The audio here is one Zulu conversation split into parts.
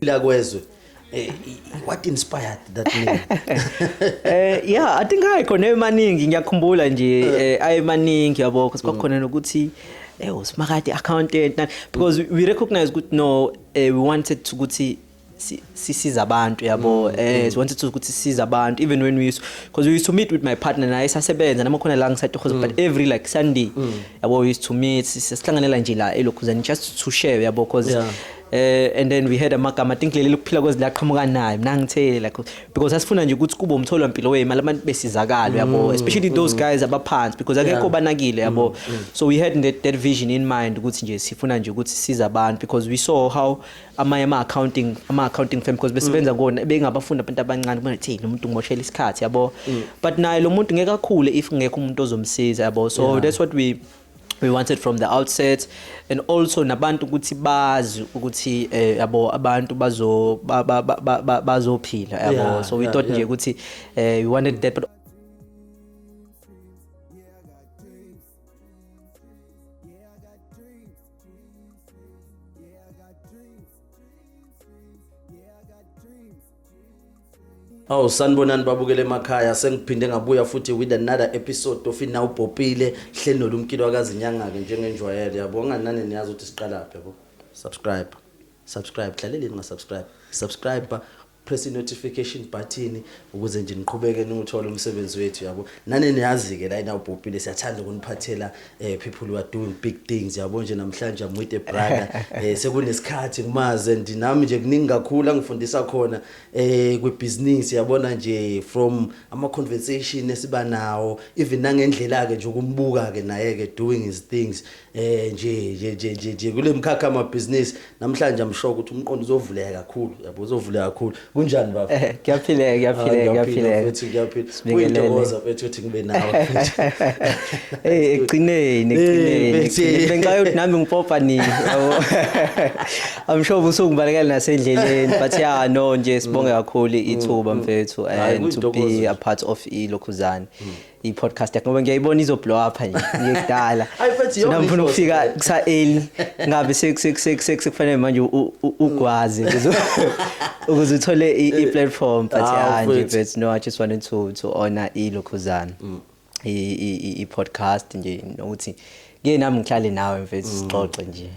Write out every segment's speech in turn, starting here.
la kwezwe what inspired that name? Yeah, I think khona emaningi ngiyakhumbula nje ayemaningi yabo because kwakhona nokuthi usimakade accountant because we recognize ukuthi no we wanted to ukuthi sisiza abantu yabo we wanted to ukuthi sisiza abantu even when we used because we used to meet with my partner naye sasebenza noma khona la ngisatohoza but every like Sunday yabo we used to meet sihlanganela nje la elokhuzani just to share yabo because and then we had amagama I think leli lokuphila kwezilaqhamuka nayo nangithele like because asifuna nje ukuthi kube umtholo wempilo wemali abantu besizakalo yabo especially those guys abaphansi because akekho banakile yabo so we had that vision in mind ukuthi nje sifuna nje ukuthi siza abantu because we saw how ama accounting firm because besebenza kona bengabafunda abantu abancane bona hey lo muntu ngimoshela isikhathi yabo but naye lo muntu ngeke kakhulu if ngeke umuntu ozomsiza yabo so that's what we wanted from the outset and also nabantu ukuthi bazi ukuthi yabo abantu bazophila yabo so we thought nje ukuthi we wanted that but sanibonani babukele emakhaya sengiphinde ngabuya futhi with another episode of Now Popile hleli nolumkilo wakazinyanga ke njengenjwayele yabo nganani niyazi ukuthi siqala lapha yabo subscribe hlaleleni subscribe press the notification button ukuze nje niqhubeke nokuthola umsebenzi wethu yabo nani niyazi ke la Now Popile siyathanda ukuniphathela people who are doing big things yabo nje namhlanje I'm with a brother sekunesikhathi ngimaze ndinami nje kuningi kakhulu angifundisa khona kwebusiness yabona nje from ama conversation esiba nawo even nangendlela ke nje ukumbuka ke naye ke doing his things nje kule mkhakha ama business namhlanje I'm sure ukuthi umqondo uzovuleka kakhulu yabo uzovuleka kakhulu kunjani baba kuyaphila uyintokoza mfethu uthi ngibe nawe egcineni bengayo ukuthi nami ngipopa nini I'm sure usungibalekela nasendleleni but yeah no nje sibonge kakhulu ithuba mfethu and to be a part of iLokhuzani i-podcast yakho ngoba ngiyayibona izoblow up nje ngiyekudala namfuna ukufika kusa early ngabe sekufanele manje ugwaze ukuze uthole i-platform but yeah nje but no I just wanted to honor iLokhuzani i-podcast nje nokuthi ke nami ngihlale nawe mfethu sixoxe nje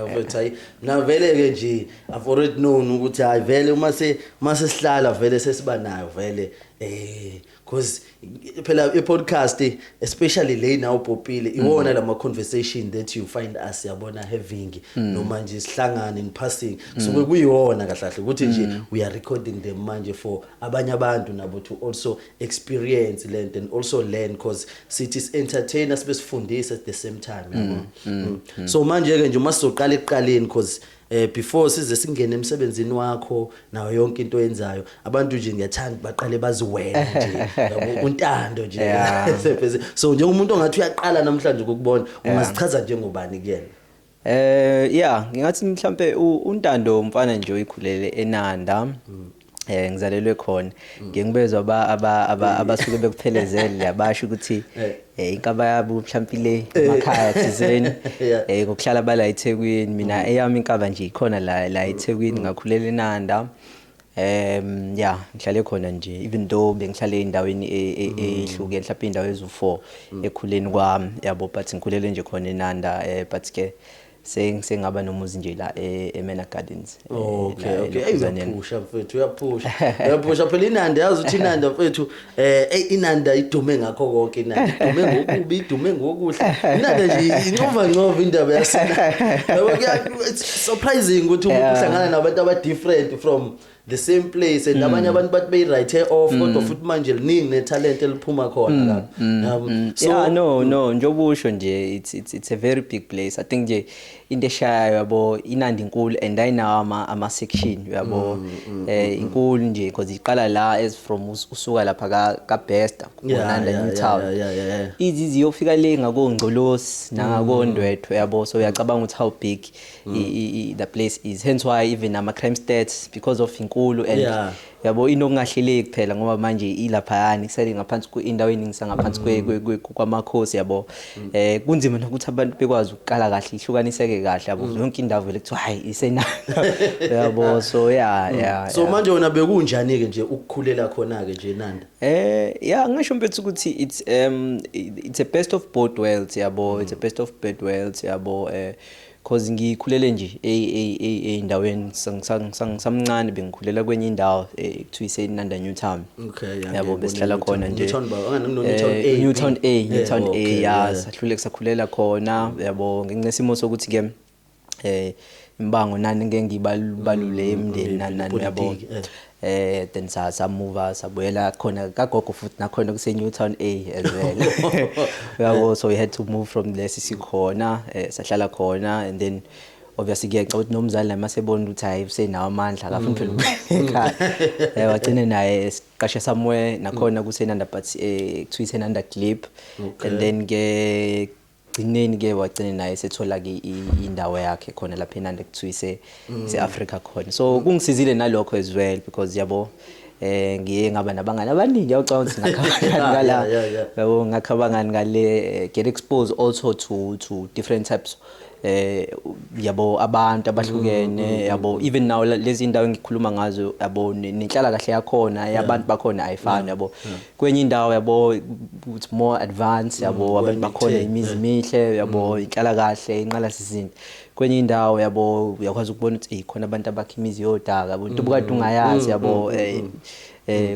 mfethu hayi na vele ke nje I've already known ukuthi hayi vele uma sihlala vele sesiba nayo vele because phela i-podcast especially le Now Popile iwona lama conversation that you find us yabona having noma nje sihlangana in passing so kuyiwona kahlahle ukuthi nje we are recording them manje for abanye abantu nabo to also experience land and also learn because it is entertainers besifundisa at the same time yabo so manje ke nje uma sizoqala eqaleni because before size singene emsebenzini wakho nayo yonke into oyenzayo abantu nje ngiyathanda baqale baziwena nje yabo untando nje so nje umuntu ongathi uyaqala namhlanje ukubona ungasichaza njengobani kuyena yeah ngingathi mhlambe untando umfana nje oyikhulele eNanda ngizalelwe khona ngiyengibezwa abasuke bekuphelezele yabasho ukuthi inkaba yabo mhlampile emakhaya thizeni ngokuhlala bala eThekwini mina eyami inkaba nje ikhona la eThekwini ngakhulela eNanda yeah ngihlale khona nje even though bengihlale endaweni ehlukene mhlawumbe indawo ezu4 ekhuleni kwami yabo but ngikhulele nje khona eNanda but ke sengaba nomuzi nje la eMena Gardens okay uyapusha mfethu uyapusha phela iNanda yazi uthi iNanda mfethu iNanda idume ngakho konke iNanda idume ngokubi idume ngokuhle iNanda nje incova indaba yasina yabo it's surprising ukuthi umuntu uhlangana nabantu aba different from the same place and abanye abantu bathi beyirite off kodwa futhi manje liningi netalent eliphuma khona la so yeah no njobusho nje it's a very big place I think nje into eshayo yabo iNanda inkulu and ayinawo ama section yabo inkulu nje because iqala la as from usuka lapha ka Besta kuNanda New Town izizi yofika le ngakongcolosi nangakondwetho yabo so uyacabanga ukuthi how big the place is hence why even ama crime stats because of inkulu and Yeah. yabo inokungahleleki phela ngoba manje ilaphayani kusele ngaphansi kwindaweni ngisangaphansi kwamakhosi yabo kunzima nokuthi abantu bekwazi ukuqala kahle ihlukaniseke kahle yabo yonke indawo vele kuthiwa hayi isenanda yabo so yeah so manje wona bekunjani ke nje ukukhulela khona ke nje Nanda yeah ngisho mfethu ukuthi it's a best of both worlds yabo it's a best of both worlds yabo cause ngikhulele nje endaweni samncane bengikhulela kwenye indawo kuthiwa iseNanda Newtown okay yabo besihlala khona nje Newtown A Newtown A yeah sahlule kusakhulela khona yabo nginesimo sokuthi ke imbango nani ngeke ngibalule emndeni nani yabo then move sabuyela khona kagogo futhi nakhona kuse Newtown A as well yabo so we had to move from there sisikhona sahlala khona and then obviously ngiyacela ukuthi nomzali la masebona ukuthi hayi usenawo amandla akafuni phela ekhaya wagcina naye siqashe somewhere nakhona kuseNanda but kuthiwa iseNanda Clip and then ke gcineni ke wagcina naye sethola ke indawo yakhe khona lapha eNanda kuthiwa ise-Africa khona so kungisizile nalokho as well because yabo ngiye ngaba nabangani abaningi yawucabanga ukuthi ngakhabangani ngala yabo ngakhabangani ngale get exposed also to different types yabo abantu abahlukene yabo even now lezi indawo engikhuluma ngazo yabo nenhlala kahle yakhona yabantu bakhona ayifani yabo kwenye indawo yabo it's more advanced yabo abantu bakhona imizi mihle yabo inhlala kahle inqala sizinto kwenye indawo yabo uyakwazi ukubona ukuthi khona abantu abakhe imizi yodaka yabo into bukade ungayazi yabo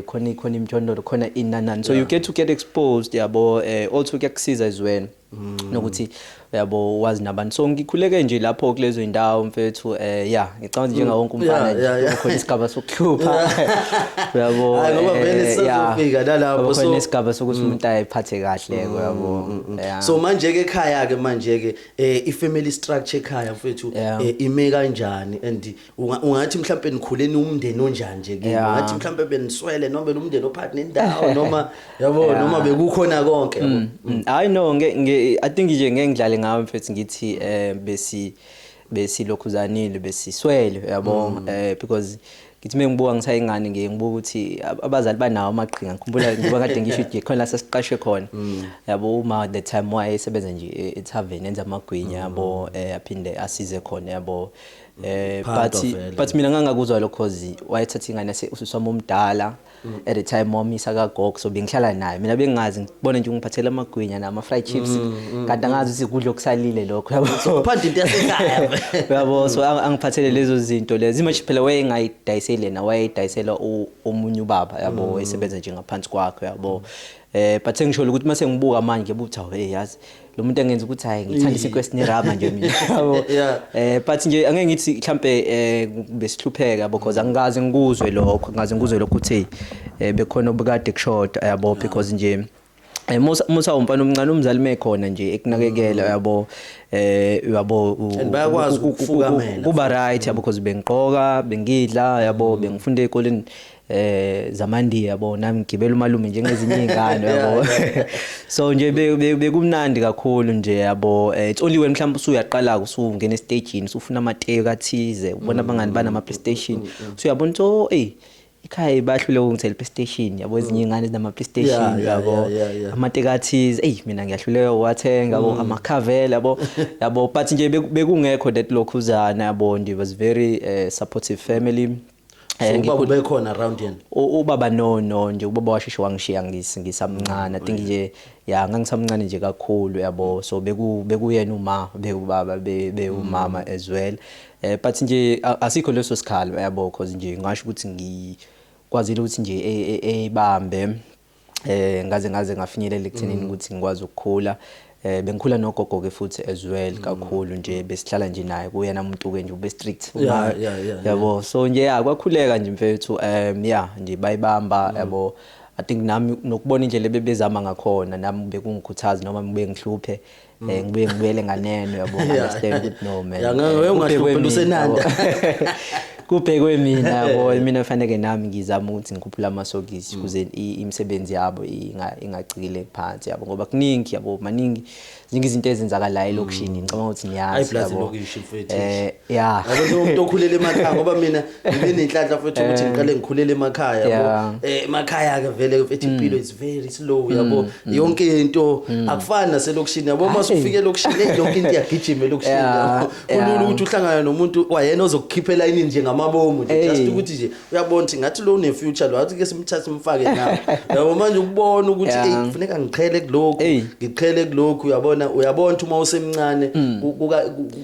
khona imjondolo khona inanani so you get to get exposed yabo also kuyakusiza as well nokuthi yabo wazi nabantu so ngikhuleke nje lapho kulezo indawo mfethu yeah ngicabanga njenga wonke umfana nje khona isigaba sokuhlupha yabo ngoba vele sizofika nalapho so khona isigaba sokuthi umuntu ayiphathe kahle yabo so manje ke ekhaya ke manje ke i-family structure ekhaya mfethu ime kanjani and ungathi mhlawumbe nikhuleni umndeni onjani nje ke ungathi mhlawumbe beniswele noma umndeni ophathi nendawo noma yabo noma bekukhona konke yabo I know I think nje ngeke ngidlale ngawe mfethu ngithi besilokhuzanile besiswele yabo because ngithi mengibuka ngisayingane ngibuka ukuthi abazali banawo amaqhinga ngikhumbula ngoba kade ngisho nje khona sasiqashwe khona yabo uma the time wayesebenza nje eTavern enza amagwinya yabo aphinde asize khona yabo but mina ngangakuzwa lokho cause wayethatha ingane usami omdala at the time mommy sakagogo so bengihlala naye mina bengazi ngibona nje ungiphathela amagwinya nama fried chips kanti angazi ukuthi kudlo okusalile lokho yabo phansi into yasekhaya yabo so angiphathele lezo zinto lezi image phela wayengayidayisele na wayedayisela omunye ubaba yabo wayesebenza nje ngaphansi kwakhe yabo but sengisho ukuthi mase ngibuka manje ngibuthi hey yazi lo muntu engenza ukuthi hayi ngithandisa iquestion rama nje mina yabo but nje angeke ngithi mhlambe besihlupheka yabo because angikaze ngikuzwe lokho uthi bekhona obukade kushoda yabo because nje musa umfana omncane umzali mekhona nje ekunakekela yabo yabo bayakwazi ukufukamela kuba right yabo because bengiqoka bengidla yabo bengifunde ekoleni zamandi yabo nami ngibela umalume njengezinye izingane yabo so nje bekumnandi kakhulu nje yabo it's only when mhlawumbe usuyaqala usungena estageini usufuna amateo kathize ubona abangani banama PlayStation so uyabona so ikhaya bahlule ukungithela PlayStation yabo ezinye izingane zinama PlayStation yabo amatekathize mina ngiyahluleka uwathenga yabo amakhavela yabo but nje bekungekho that lokhuzana yabo ndi was very supportive family ubaba bekhona around yena ubaba no nje ubaba washeshe wangishiya ngisamncane I think nje ngangisamncane nje kakhulu yabo so bekuyena uma bekubaba beumama as well but nje asikho leso sikhalo yabo because nje ngasho ukuthi ngikwazile ukuthi nje ebambe ngaze ngafinyelela ekuthenini ukuthi ngikwazi ukukhula bengikhula nogogo ke futhi as well kakhulu nje besihlala nje naye kuyena umuntu ke nje ube strict yabo so nje kwakhuleka nje mfethu nje bayibamba yabo I think nami nokubona indlela bebezama ngakhona nami bekungikhuthaza noma bengihluphe ngibuyele nganeno yabo understand ukuthi no man ngawe ungahluphe useNanda kubhekwe mina yabo mina fanele nami ngizama ukuthi ngikhuphula amasokisi kuze imisebenzi yabo ingacikile phansi yabo ngoba kuningi yabo maningi izinto ezenzakalayo elokushini ngicabanga ukuthi niyazi yabo yeah yabo umuntu okhulele emakhaya ngoba mina ngibe nenhlanhla futhi ukuthi ngiqale ngikhulele emakhaya yabo emakhaya ke vele mfethu impilo is very slow yabo yonke into akufani naselokushini yabo mase ufike elokushini yonke into iyagijima elokushini kulula ukuthi uhlangana nomuntu wayena ozokukhiphela ini nje ngamabomu nje just ukuthi nje uyabona ukuthi ngathi lo une future lo athi ke simthathe simfake nawo yabo manje ukubona ukuthi kufuneka ngiqhele kulokhu ngiqhele kulokhu uyabona ukuthi uma usemncane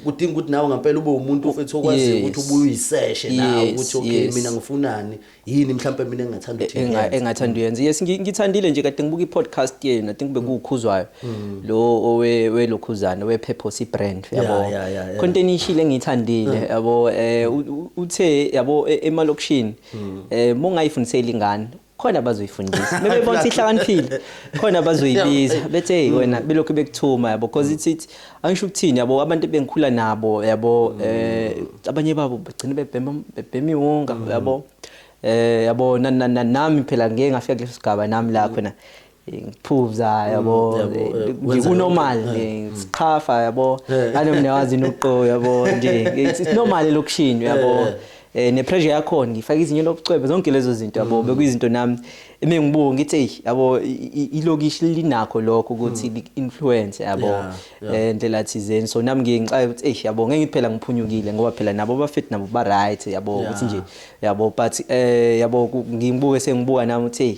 kudinga ukuthi nawe ngempela ube umuntu ofethu okwazi ukuthi ubuye uyiseshe nawe ukuthi okay mina ngifunani yini mhlawumbe mina engathanda ukuthi engathanda uyenza yes ngithandile nje kade ngibuka i-podcast yena I think bekukhuzwayo lo owelokhuzana we-Purpose brand yabo content ishile engiyithandile yabo uthe yabo emalokishini mongayifundisela ingane khona bazoyifundisa bebebona ihlakaniphile khona bazoyibiza bethe wena belokhu bekuthuma yabo because it's angisho ukuthini yabo abantu bengikhula nabo yabo abanye babo bagcina bebhema iwonga yabo yabo nami phela ngeke ngafika kuleso sigaba nami la khona ngiphuza yabo ngikunormal ngikhafa yabo anomnewazi noqo yabo nje it's normal lokushini yabo nepressure yakho ngifaka izinyo lobucwebe zonke lezo zinto yabo bekuyizinto nami emengibuka ngithi hey yabo ilokishi linakho lokho ukuthi influence yabo ndlela thizeni so nami ngicela ukuthi hey yabo ngeke ngiphela ngiphunyukile ngoba phela nabo bafit nabo ba right yabo ukuthi nje yabo but yabo ngibuke sengibuka nami uthi hey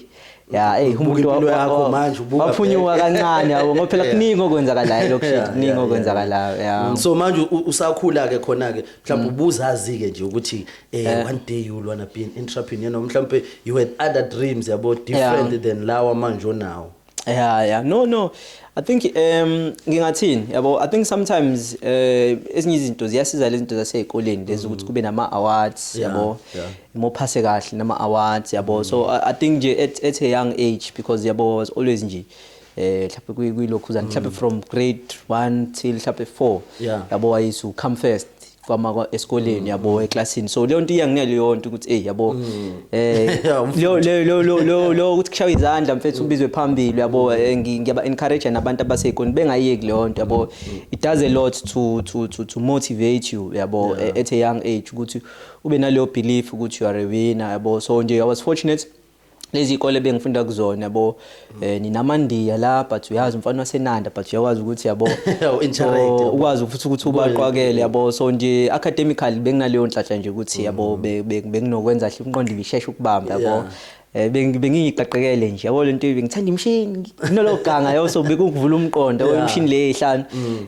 ya umuntu wakho manje ubuka waphunyuka kancane yabo ngoba phela kuningi okwenzakalayo lokushini kuningi okwenzakalayo ya so manje usakhula ke khona ke mhlawumbe ubuzazi ke nje ukuthi one day you will wanna be an entrepreneur mhlawumbe you had other dreams about different than lawa manje now yeah no I think ngingathini yabo I think sometimes ezinye izinto ziyasiza lezi zinto zasezikoleni lezi ukuthi kube nama awards yabo mophase kahle nama awards yabo so I think nje at a young age because yabo was always nje mhlawumbe kuyilokhuzana mhlawumbe from grade 1 till mhlawumbe 4 yabo wayisu come first kwama esikoleni yabo eclassini so leyo nto iyangineleyo nto ukuthi hey yabo lo ukuthi kushawa izandla mfethu ubizwe phambili yabo ngiyaba encourage nabantu abaseyikoni bengayeki leyo nto yabo it does a lot to motivate you yabo at a young age ukuthi ube naleyo belief ukuthi you are a winner yabo so nje I was fortunate lezi ikole bengifunda kuzona yabo ninamandiya la but uyazi umfana waseNanda but uyakwazi ukuthi yabo ukwazi ukuthi ubaqwakele yabo so nje academically benginaleyo nhlahla nje ukuthi yabo benginokwenza hle umqondo isheshe ukubamba yabo bengiyiqaqekele nje yabo lento ngithanda imshini nologanga yaso bekuvula umqondo wemshini le ehlanu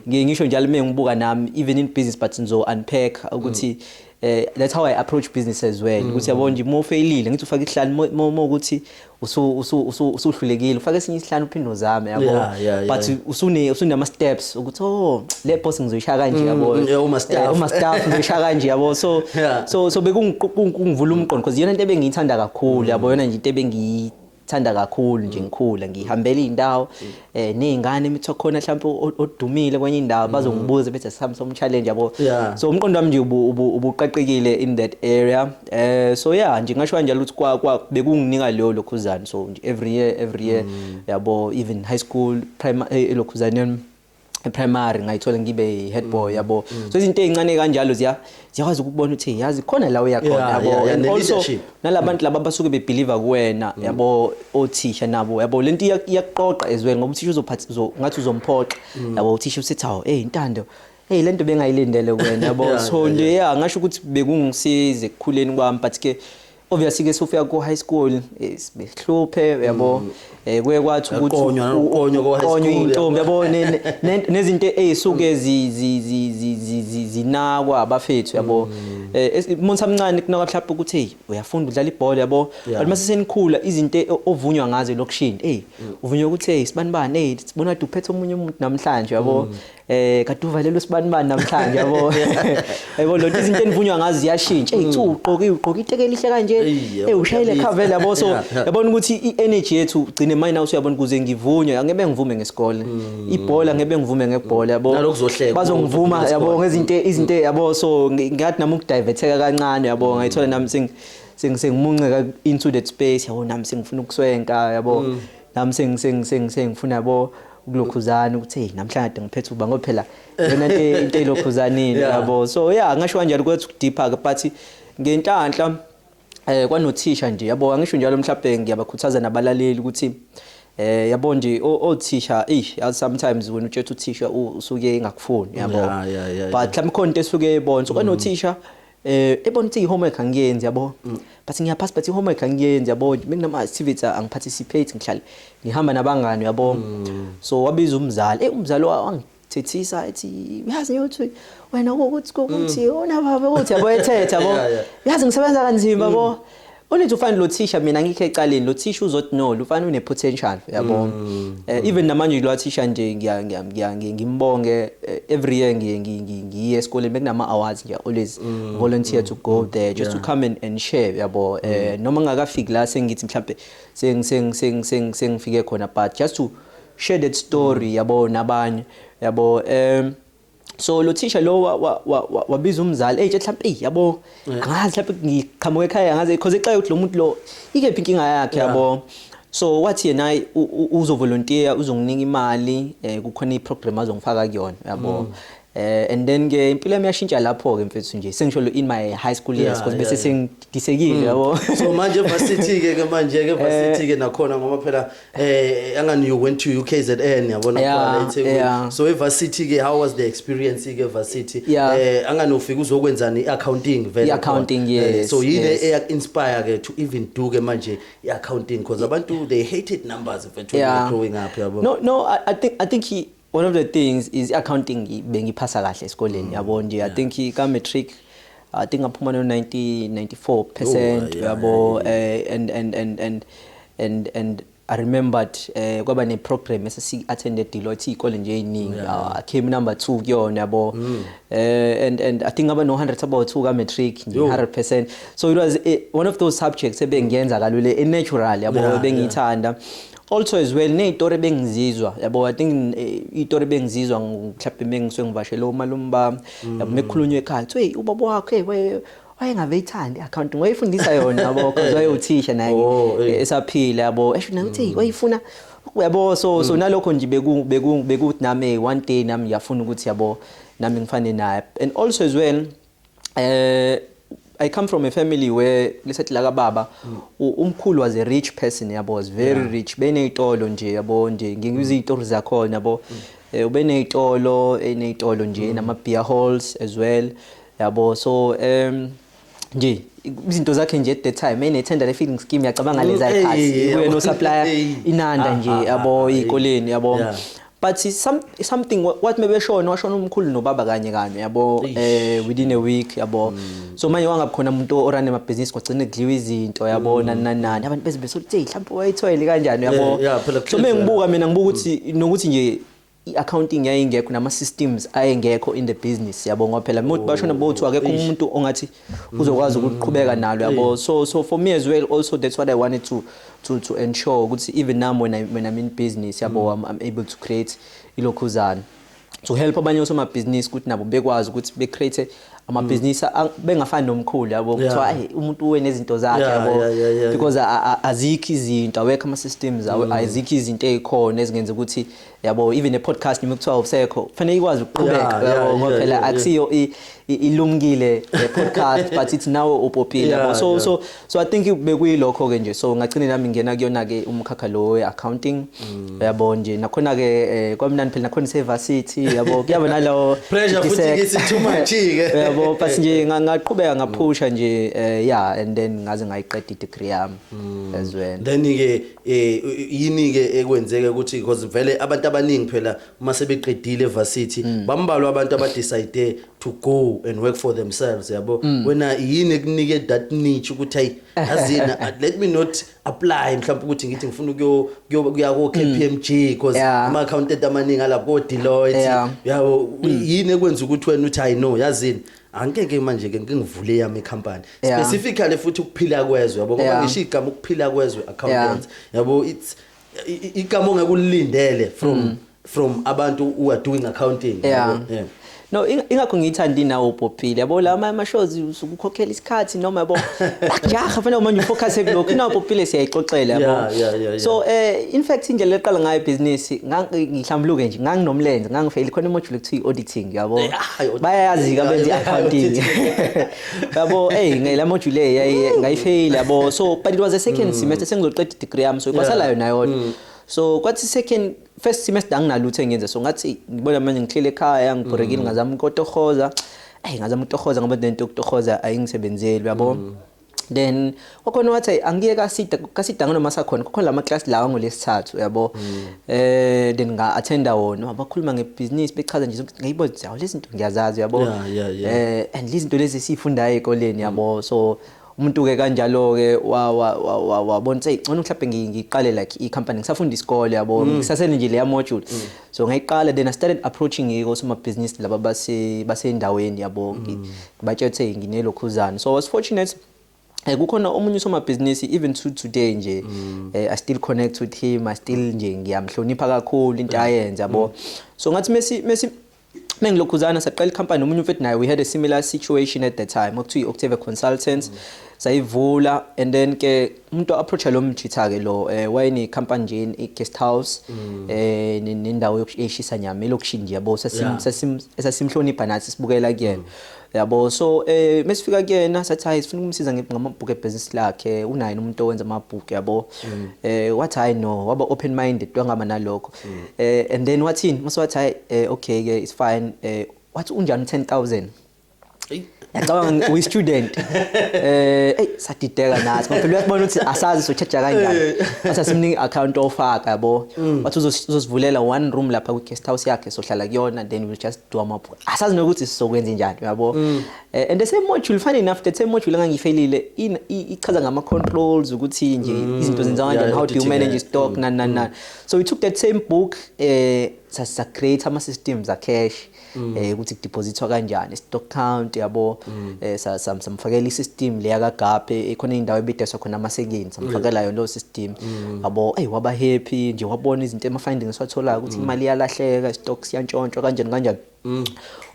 ngisho njalo mengibuka nami even in business but nzo unpack ukuthi that's how I approach business as well ukuthi yabo nje mo failile ngithi ufaka ihlanu mo ukuthi usuhlulekile ufaka esinye isihlanu uphinde uzame yabo but usunama steps ukuthi le boss ngizoyisha kanje yabo uma staff ngizoyisha kanje yabo so bekungivula umqondo because yena into ebengiyithanda kakhulu yabo yona nje into ebengiyithanda kakhulu nje ngikhula ngihambela indawo nezingane emitho khona mhlawumbe odumile kwenye indawo bazongibuza bethi some challenge yabo so umqondo wami nje ubuqaqekile in that area so yeah nje ngasho kanjalo ukuthi bekunginika leyo lokhuzana so nje every year yabo even high school primary lokhuzana primary ngayithola ngibe head boy yabo so izinto ezincane kanjalo ziyakwazi ukubona ukuthi yazi khona la uyakhona yabo and also nalabantu laba basuke bebelieve kuwena yabo othisha nabo yabo lento iyaqoqa as well ngoba uthisha ngathi uzomphoxa yabo uthisha usethi hawo Ntando lento bengayilindele kuwena yabo so nje ngasho ukuthi bekungisize ekukhuleni kwami but ke obviously ke sofika ku high school behluphe yabo kuye kwathi ukuthi uqonyo intombi yabo nezinto ezisuke zinakwa abafethu yabo umuntu amncane kunaka mhlawumbe ukuthi uyafunda udlala ibhola yabo but mase senikhula izinto ovunywa ngazo lokushini uvunywa ukuthi sibani sibona ukuthi uphethe omunye umuntu namhlanje yabo kade uvalelo sibanibani namhlanje yabo yabo lo izinto enivunywa ngazi ziyashintsha ugqoka itekeli lihle kanje ushayile cover yabo so yabona ukuthi i-energy yethu ugcine manje nawe uyabona kuze ngivunywe angebe ngivume ngesikole ibhola ngebe ngivume ngebhola yabo bazongivuma yabo izinto yabo so ngathi nami ukudivetheka kancane yabo ngayithola nami sengimunce into that space yabo nami sengifuna ukuswenka yabo nami sengifuna yabo ukulokhuzana ukuthi namhlanje ngiphethe uba ngoba phela yona into elokhuzanini yabo so yeah ngasho kanjalo ukuthi deeper but ngenhlanhla kwanothisha nje yabo angisho njalo mhlawumbe ngiyabakhuthaza nabalaleli ukuthi yabo nje othisha sometimes when uthetha uthisha usuke engakufuni yabo but mhlawumbe khona into esuke ebona so kwanothisha ebona ukuthi i-homework angiyenzi yabo but ngiyaphasa but i-homework angiyenzi yabo benginama activity angiparticipate ngihlale ngihamba nabangani yabo so wabiza umzali umzali wangithethisa ethi yazi nyothi wena ukuthi ona baba uthi yabo ethetha yabo yazi ngisebenza kanzima yabo unethi ufana lo thisha mina ngikhe ecaleni lo thisha uzothi no ufana une potential yabo even namanje lo thisha nje ngimbonge every year ngiye esikoleni bekunama awards nje always volunteer to go there just to come and share yabo noma ngakafiki la sengithi mhlambe sengifike khona but just to share that story yabo nabanye yabo so lo thisha lo wabiza umzali mhlawumbe yabo ngazi mhlawumbe ngiqhamuke ekhaya ngaze because exa ukuthi lo muntu lo ikephi inkinga yakhe yabo so wathi yena uzovolunteer uzonginika imali kukhona iprogram azongifaka kuyona yabo and then ke impilo yami yashintsha lapho ke mfethu nje sengisho lo in my high school years because bese sengidisekile yabo so manje varsity ke manje ke varsity ke nakhona ngoba phela angani you went to UKZN yabona kwa eThekwini so varsity ke how was the experience ke varsity angani ufika uzokwenzani iaccounting vele accounting yes so yile inspire ke to even do ke manje iaccounting because abantu they hated numbers when growing up yabo no I think one of the things is accounting bengiphasa kahle esikoleni yabo nje I think ka matric I think ngaphuma no 94% yabo and I remembered kwaba ne program esasi attended Deloitte ikole nje eyiningi I came number 2 kuyona yabo and I think aba no 100 about 2 ka matric nje 100% so it was one of those subjects ebengiyenza kalule natural yabo bengithanda also as well nezitori bengizizwa yabo I think izitori bengizizwa mhlawumbe mengiswe ngivashela umalumba yabo mekhulunywe ekhaya hey ubaba wakho wayengaveyithandi accounting wayifundisa yona yabo because wayothisha naye esaphila yabo esho nathi wayifuna yabo so nalokho nje bekuthi nami one day nami ngiyafuna ukuthi yabo nami ngifane naye and also as well I come from a family where lisethi la kababa umkhulu was a rich person yabo was very rich benezitolo nje yabo nje ngiyiza izitori zakhona yabo ubenezitolo enezitolo nje nama beer halls as well yabo so nje izinto zakhe nje at the time enethenda le feeding scheme yacabanga leza ikhasi kuye no supplier inanda nje yabo ikoleni yabo but something what maybe shona washona umkhulu nobaba kanye yabo within a week yabo so manje wangakhona umuntu orane ama business kwagcina kudliwa izinto yabo nani abantu bese besothi mhlawumbe wayithoyile kanjani yabo so mengibuka mina ngibuka ukuthi nokuthi nje accounting yayingekho nama systems ayengekho in the business yabo ngoba phela umuntu bashona bothi akekho umuntu ongathi uzokwazi ukuqhubeka nalo yabo so for me as well also that's what I wanted to ensure ukuthi even now when I'm in business yabo I'm able to create ilokhuzana to help abanye osoma business ukuthi nabo bekwazi ukuthi be create ama business bengafani nomkhulu yabo kuthiwa hey umuntu unezinto zakhe yabo because azikho izinto awekho ama systems azikho izinto ezikhona ezingenza ukuthi yabo even a podcast noma kuthiwa usekho kufanele ikwazi ukuqhubeka yabo ngoba phela akusiyo ilumkile podcast but it's now opopile yabo so I think bekuyilokho ke nje so ngagcina nami ngena kuyona ke umkhakha lo we accounting yabo nje nakhona ke kwamnandi phela nakhona varsity yabo kuyaba nalo pressure futhi kithi too much ke yabo but nje ngaqhubeka ngaphusha nje and then ngaze ngayiqeda i-degree yami as well then ke yini ke ekwenzeke ukuthi because vele abantu abaningi phela uma sebeqedile varsity bambalwa abantu abadecide to go and work for themselves yabo wena yini ekunike that niche ukuthi hey yazina let me not apply mhlawumbe ukuthi ngithi ngifuna ukuya ko KPMG because ama accountant amaningi alapho ko Deloitte yabo yini ekwenza ukuthi wena uthi I know yazini angeke manje ke ngivule yami company specifically futhi ukuphila kwezwe yabo ngoba ngisho igama ukuphila kwezwe accountants yabo it's igama ongekulindele from abantu who are doing accounting yabo no ingakho ngithandi nawo Popile yabo la ama shows ukukhokhela isikhathi noma yabo jaha fanele manje focus ekulokho nawo Popile siyayixoxela yabo so in fact indlela eqala ngayo business ngihlambuluke nje nganginomlenze ngangifeyile khona imodule ekuthiwa auditing yabo bayayazi ka benzi accounting yabo ngela module ngayifeyile yabo so but it was a second semester sengizoqeda degree yami so ipasalayo nayo so kwathi first semester anginalutho engenza so ngathi ngibona manje ngihlele ekhaya ngibhorekile ngazama ukotohoza ngazama utohoza ngoba lento yokutohoza ayingisebenzeli yabo then kwakhona wathi angiye kasida noma sakhona kukhona lama class lawa ngolesithathu yabo then nga attenda wona abakhuluma ngebusiness bechaza nje ngayiboza yawo lezi zinto ngiyazazi yabo and lezi zinto lezi sifundayo ekoleni yabo so umuntu ke kanjalo ke wabona say ngcono mhlawumbe ngiqale like i-company ngisafunda isikole yabo ngisasene nje leya module so ngayiqala then I started approaching osoma business laba basendaweni yabo ngibathethe nginelokhuzana so I was fortunate kukhona omunye usoma business even to today nje I still connect with him I still nje ngiyamhlonipha kakhulu into ayenza yabo so ngathi Messi mengilokhuzana saqala icompany nomunye mfethu naye we had a similar situation at that time okuthiwa Octavia Consultants sayivula and then ke umuntu approacha lo mjitha ke lo wayini company nje i-guest house nendawo yokushisa nyama elokushini yabo sasimhlonipha nathi sibukela kuyena yabo so mesifika kuyena sathi hayi sifuna ukumsiza ngamabhuku ebusiness lakhe unaye umuntu owenza amabhuku yabo wathi I know waba open minded wangama nalokho and then wathini mase okay ke it's fine wathi unjani 10,000 yacabanga we student sadideka nathi ngoba phela uyabona ukuthi asazi so charge kanjani asasimningi account ofaka yabo wathi uzosivulela one room lapha ku guest house yakhe sohlala kuyona then we'll just do amaphu asazi nokuthi sizokwenza njani yabo and the same module funny enough the same module ngangifeyilile ichaza ngama controls ukuthi nje izinto zenza kanjani how do you manage stock so we took that same book sa create ama systems a cash ukuthi depositwa kanjani stock count yabo samfakela isystem leya kaGape ekhona indawo ebideswa khona ama seconds samfakela yona lo system yabo waba happy nje wabona izinto ema findings wathola ukuthi imali yalahleka stock siyantshontshwa kanjani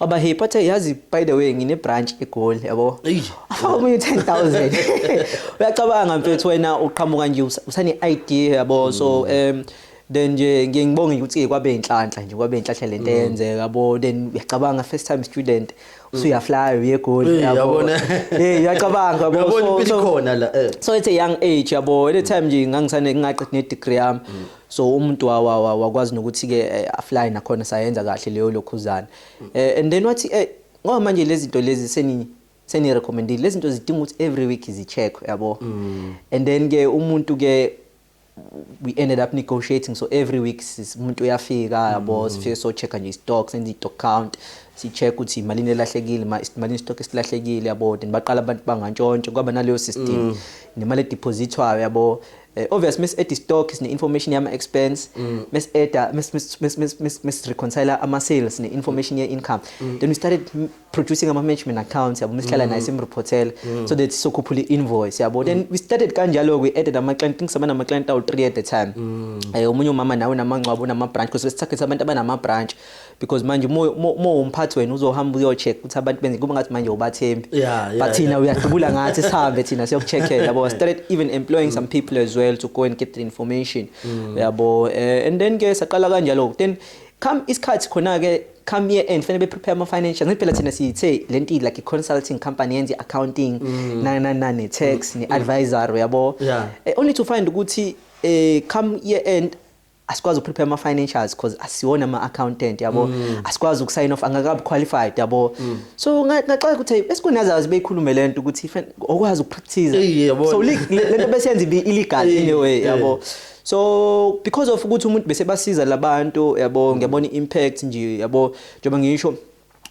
waba happy athe yazi by the way ngine branch eGoli yabo afaka umunye 10,000 uyacabanga mfethu wena uqhamuka nje usane idea yabo so then nje ngiyibonga ukuthi kwabe inhlanhla nje kwabe inhlanhla lento yenzeka yabo then uyacabanga first time student usuyafly uyeGoli yabo uyacabanga yabo so khona la so it's a young age yabo at the time nje ngangisane ngaqeda ne degree yami so umuntu wakwazi nokuthi ke afly nakhona sayenza kahle leyo lokhuzana and then wathi ngoba manje lezi zinto lezi seni recommended lezi zinto zidinga ukuthi every week izi check yabo and then ke umuntu ke we ended up negotiating so every week umuntu uyafika yabo sifike so check nje stock senze stock count si check ukuthi imali elahlekile imali stock esilahlekile yabo then baqala abantu bangantshontsho kwaba naleyo system nemali depositwayo yabo obviously miss add stock is ne information yama expense miss add miss reconcile ama sales ne information ye income then we started producing ama management accounts yabo misihlala naye simreportela so that sokhuphula invoice yabo then we started kanjalo we added ama client things sama nama client awu 3 at the time umunye umama nawe namangcwabo nama branch because we abantu abanama branch because manje mo umphathi wena uzohamba uyocheck ukuthi abantu benze kuba ngathi manje ubathembi but thina uyadubula ngathi sihambe thina siyokucheckela yabo started even employing some people as well to go and get the information yabo and then ke saqala kanjalo then come isikhathi khona ke come year end fanele be prepare ama financial ngiphela thina siyithe lento like a consulting company yenze accounting ne tax ne advisor yabo only to find ukuthi come year end asikwazi ukuprepare ama financials because asiwona ama accountant yabo asikwazi ukusign off angakabi qualified yabo so ngaxoxa ukuthi esikunazazi beyikhulume lento ukuthi okwazi ukupractice so lento besenza ibe illegal in a way yabo so because of ukuthi umuntu bese basiza labantu yabo ngiyabona impact nje yabo njengoba ngisho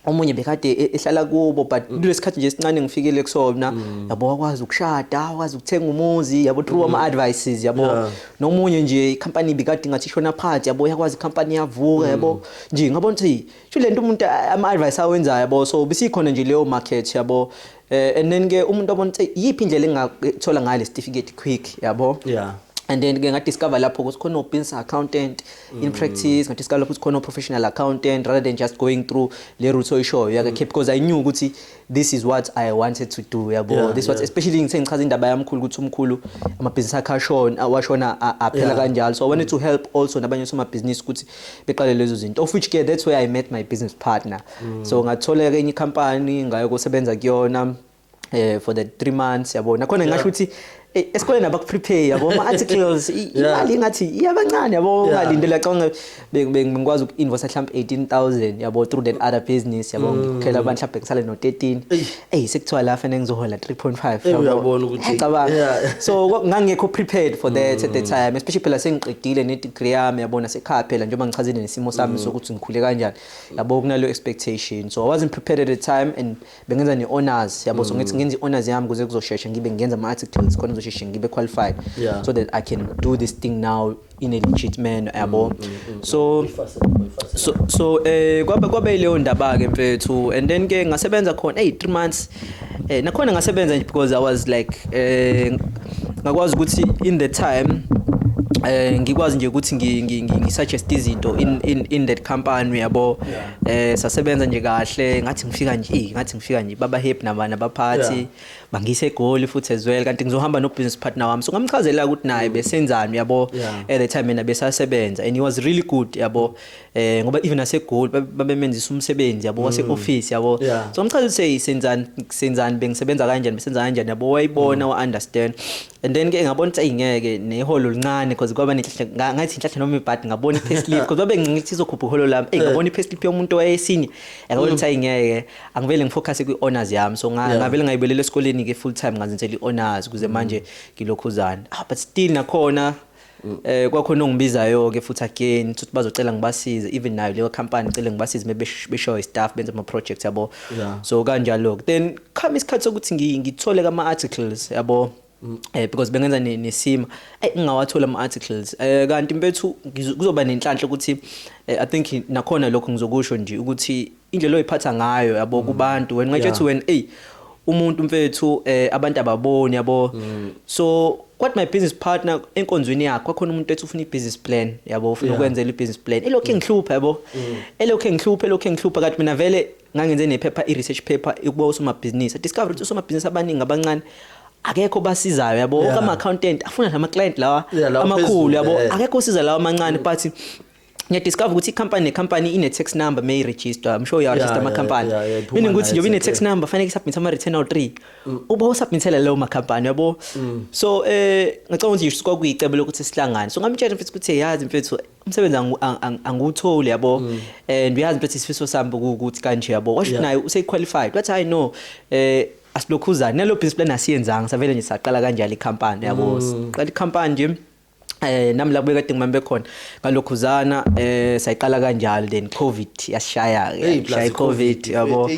omunye bekade ehlala kubo but kulesikhathi nje sincane ngifikele kusona yabo wakwazi ukushada wakwazi ukuthenga umuzi yabo through ama advices yabo nomunye nje icompany ibikade ngathi ishona phansi yabo yakwazi icompany yavuka yabo nje ngabona ukuthi lento umuntu ama advice awenzayo yabo so bisikhona nje leyo market yabo and then ke umuntu abona ukuthi yipi indlela engakuthola ngayo le certificate quick yabo and then ke ngadiscover lapho ukuthi khona no business accountant in practice ngadiscover lapho ukuthi khona no professional accountant rather than just going through le route oyishoyo yakhe because I knew ukuthi this is what I wanted to do yabo this was especially ngithe ngichaza indaba yamkhulu ukuthi umkhulu ama business akashona washona aphela kanjalo so I wanted to help also nabanye soma business ukuthi beqale lezo zinto of which ke that's where I met my business partner so ngathola ke enye company ngayo kusebenza kuyona for the 3 months yabo nakhona ngisho ukuthi esikoleni abakuprepare yabo ama articles imali ngathi iyabancane yabo ngalindela conga bengikwazi ukinvoice mhlawumbe 18000 yabo through that other business yabo ngikhela abantu mhlawumbe ngisale no 13 sekuthiwa la fanele ngizohola 3.5 uyabona ukuthi so ngangekho prepared for that at the time especially phela sengiqedile ne degree yami yabona sekhaya phela njengoba ngichazile nesimo sami sokuthi ngikhule kanjani yabo kunalo expectation so I wasn't prepared at the time and bengenza ne honors yabo so ngithi ngenza honors yami kuze kuzoshesha ngibe ngenza ama articles khona ngibe qualified so that I can do this thing now in a legit manner yabo so kwabe leyo ndaba ke mfethu and then ke ngasebenza khona 3 months nakhona ngasebenza nje because I was like ngakwazi ukuthi in the time ngikwazi nje ukuthi ngisuggest izinto in that company yabo sasebenza nje kahle ngathi ngifika nje baba happy nabaphathi bangise egoli futhi as well kanti ngizohamba no business partner wami so ngamchazela ukuthi naye besenzani yabo at the time mina besasebenza and he was really good yabo ngoba even asegoli babemenzisa umsebenzi yabo wase office yabo so ngamchazela ukuthi senzani bengisebenza kanjani besenza kanjani yabo wayibona wa understand and then ke ngabona ukuthi ngeke neholo lincane because kwaba ngathi inhlahla noma ibhadi ngabona payslip because babe ngithi izokhupha iholo lami ngabona ipayslip yomuntu wayesini ngabona ukuthi ngeke angivele ngifocus kwi honors yami so ngavele ngayibelele esikoleni ke full time ngazenzela i-honors kuze manje ngilokhuzana but still nakhona kwakhona ongibizayo ke futhi again ukuthi bazocela ngibasize even nayo leyo company icela ngibasize beshow staff benza ama projects yabo so kanjalo then come isikhathi sokuthi ngithole ama articles yabo because bengenza nesima ngingawathola ama articles kanti mbethu kuzoba nenhlanhla ukuthi I think nakhona lokho ngizokusho nje ukuthi indlela oyiphatha ngayo yabo kubantu when ngathi when umuntu mfethu abantu ababoni yabo so what my business partner enkonzweni yakhe kwakhona umuntu ethi ufuna i-business plan yabo ufuna ukwenzela i-business plan elokho ngihlupha yabo elokho ngihlupha kanti mina vele ngangenze nephepha i-research paper ukuba usoma business discover ukuthi usoma business abaningi abancane akekho basizayo yabo ama accountant afuna nama client lawa amakhulu yabo akekho usiza lawa amancane but ngiyadiscover ukuthi company ine tax number may register I'm sure you register ama company meaning ukuthi nje ine tax number fanele submit ama return all 3 uba usubmitela leyo ma company yabo so ngicabanga ukuthi isikwa kuyicebo lokuthi sihlangane so ngamtshela mfethu ukuthi yazi mfethu umsebenzi angutholi yabo and uyazi mfethu isifiso sami ukuthi kanje yabo washo naye usequalified what I know asilokhuzana nalo business plan asiyenzanga savele nje saqala kanjalo icompany yabo qala icompany nje nami labo kade ngimambe khona ngalokhuzana sayiqala kanjalo then covid yashaya covid yabo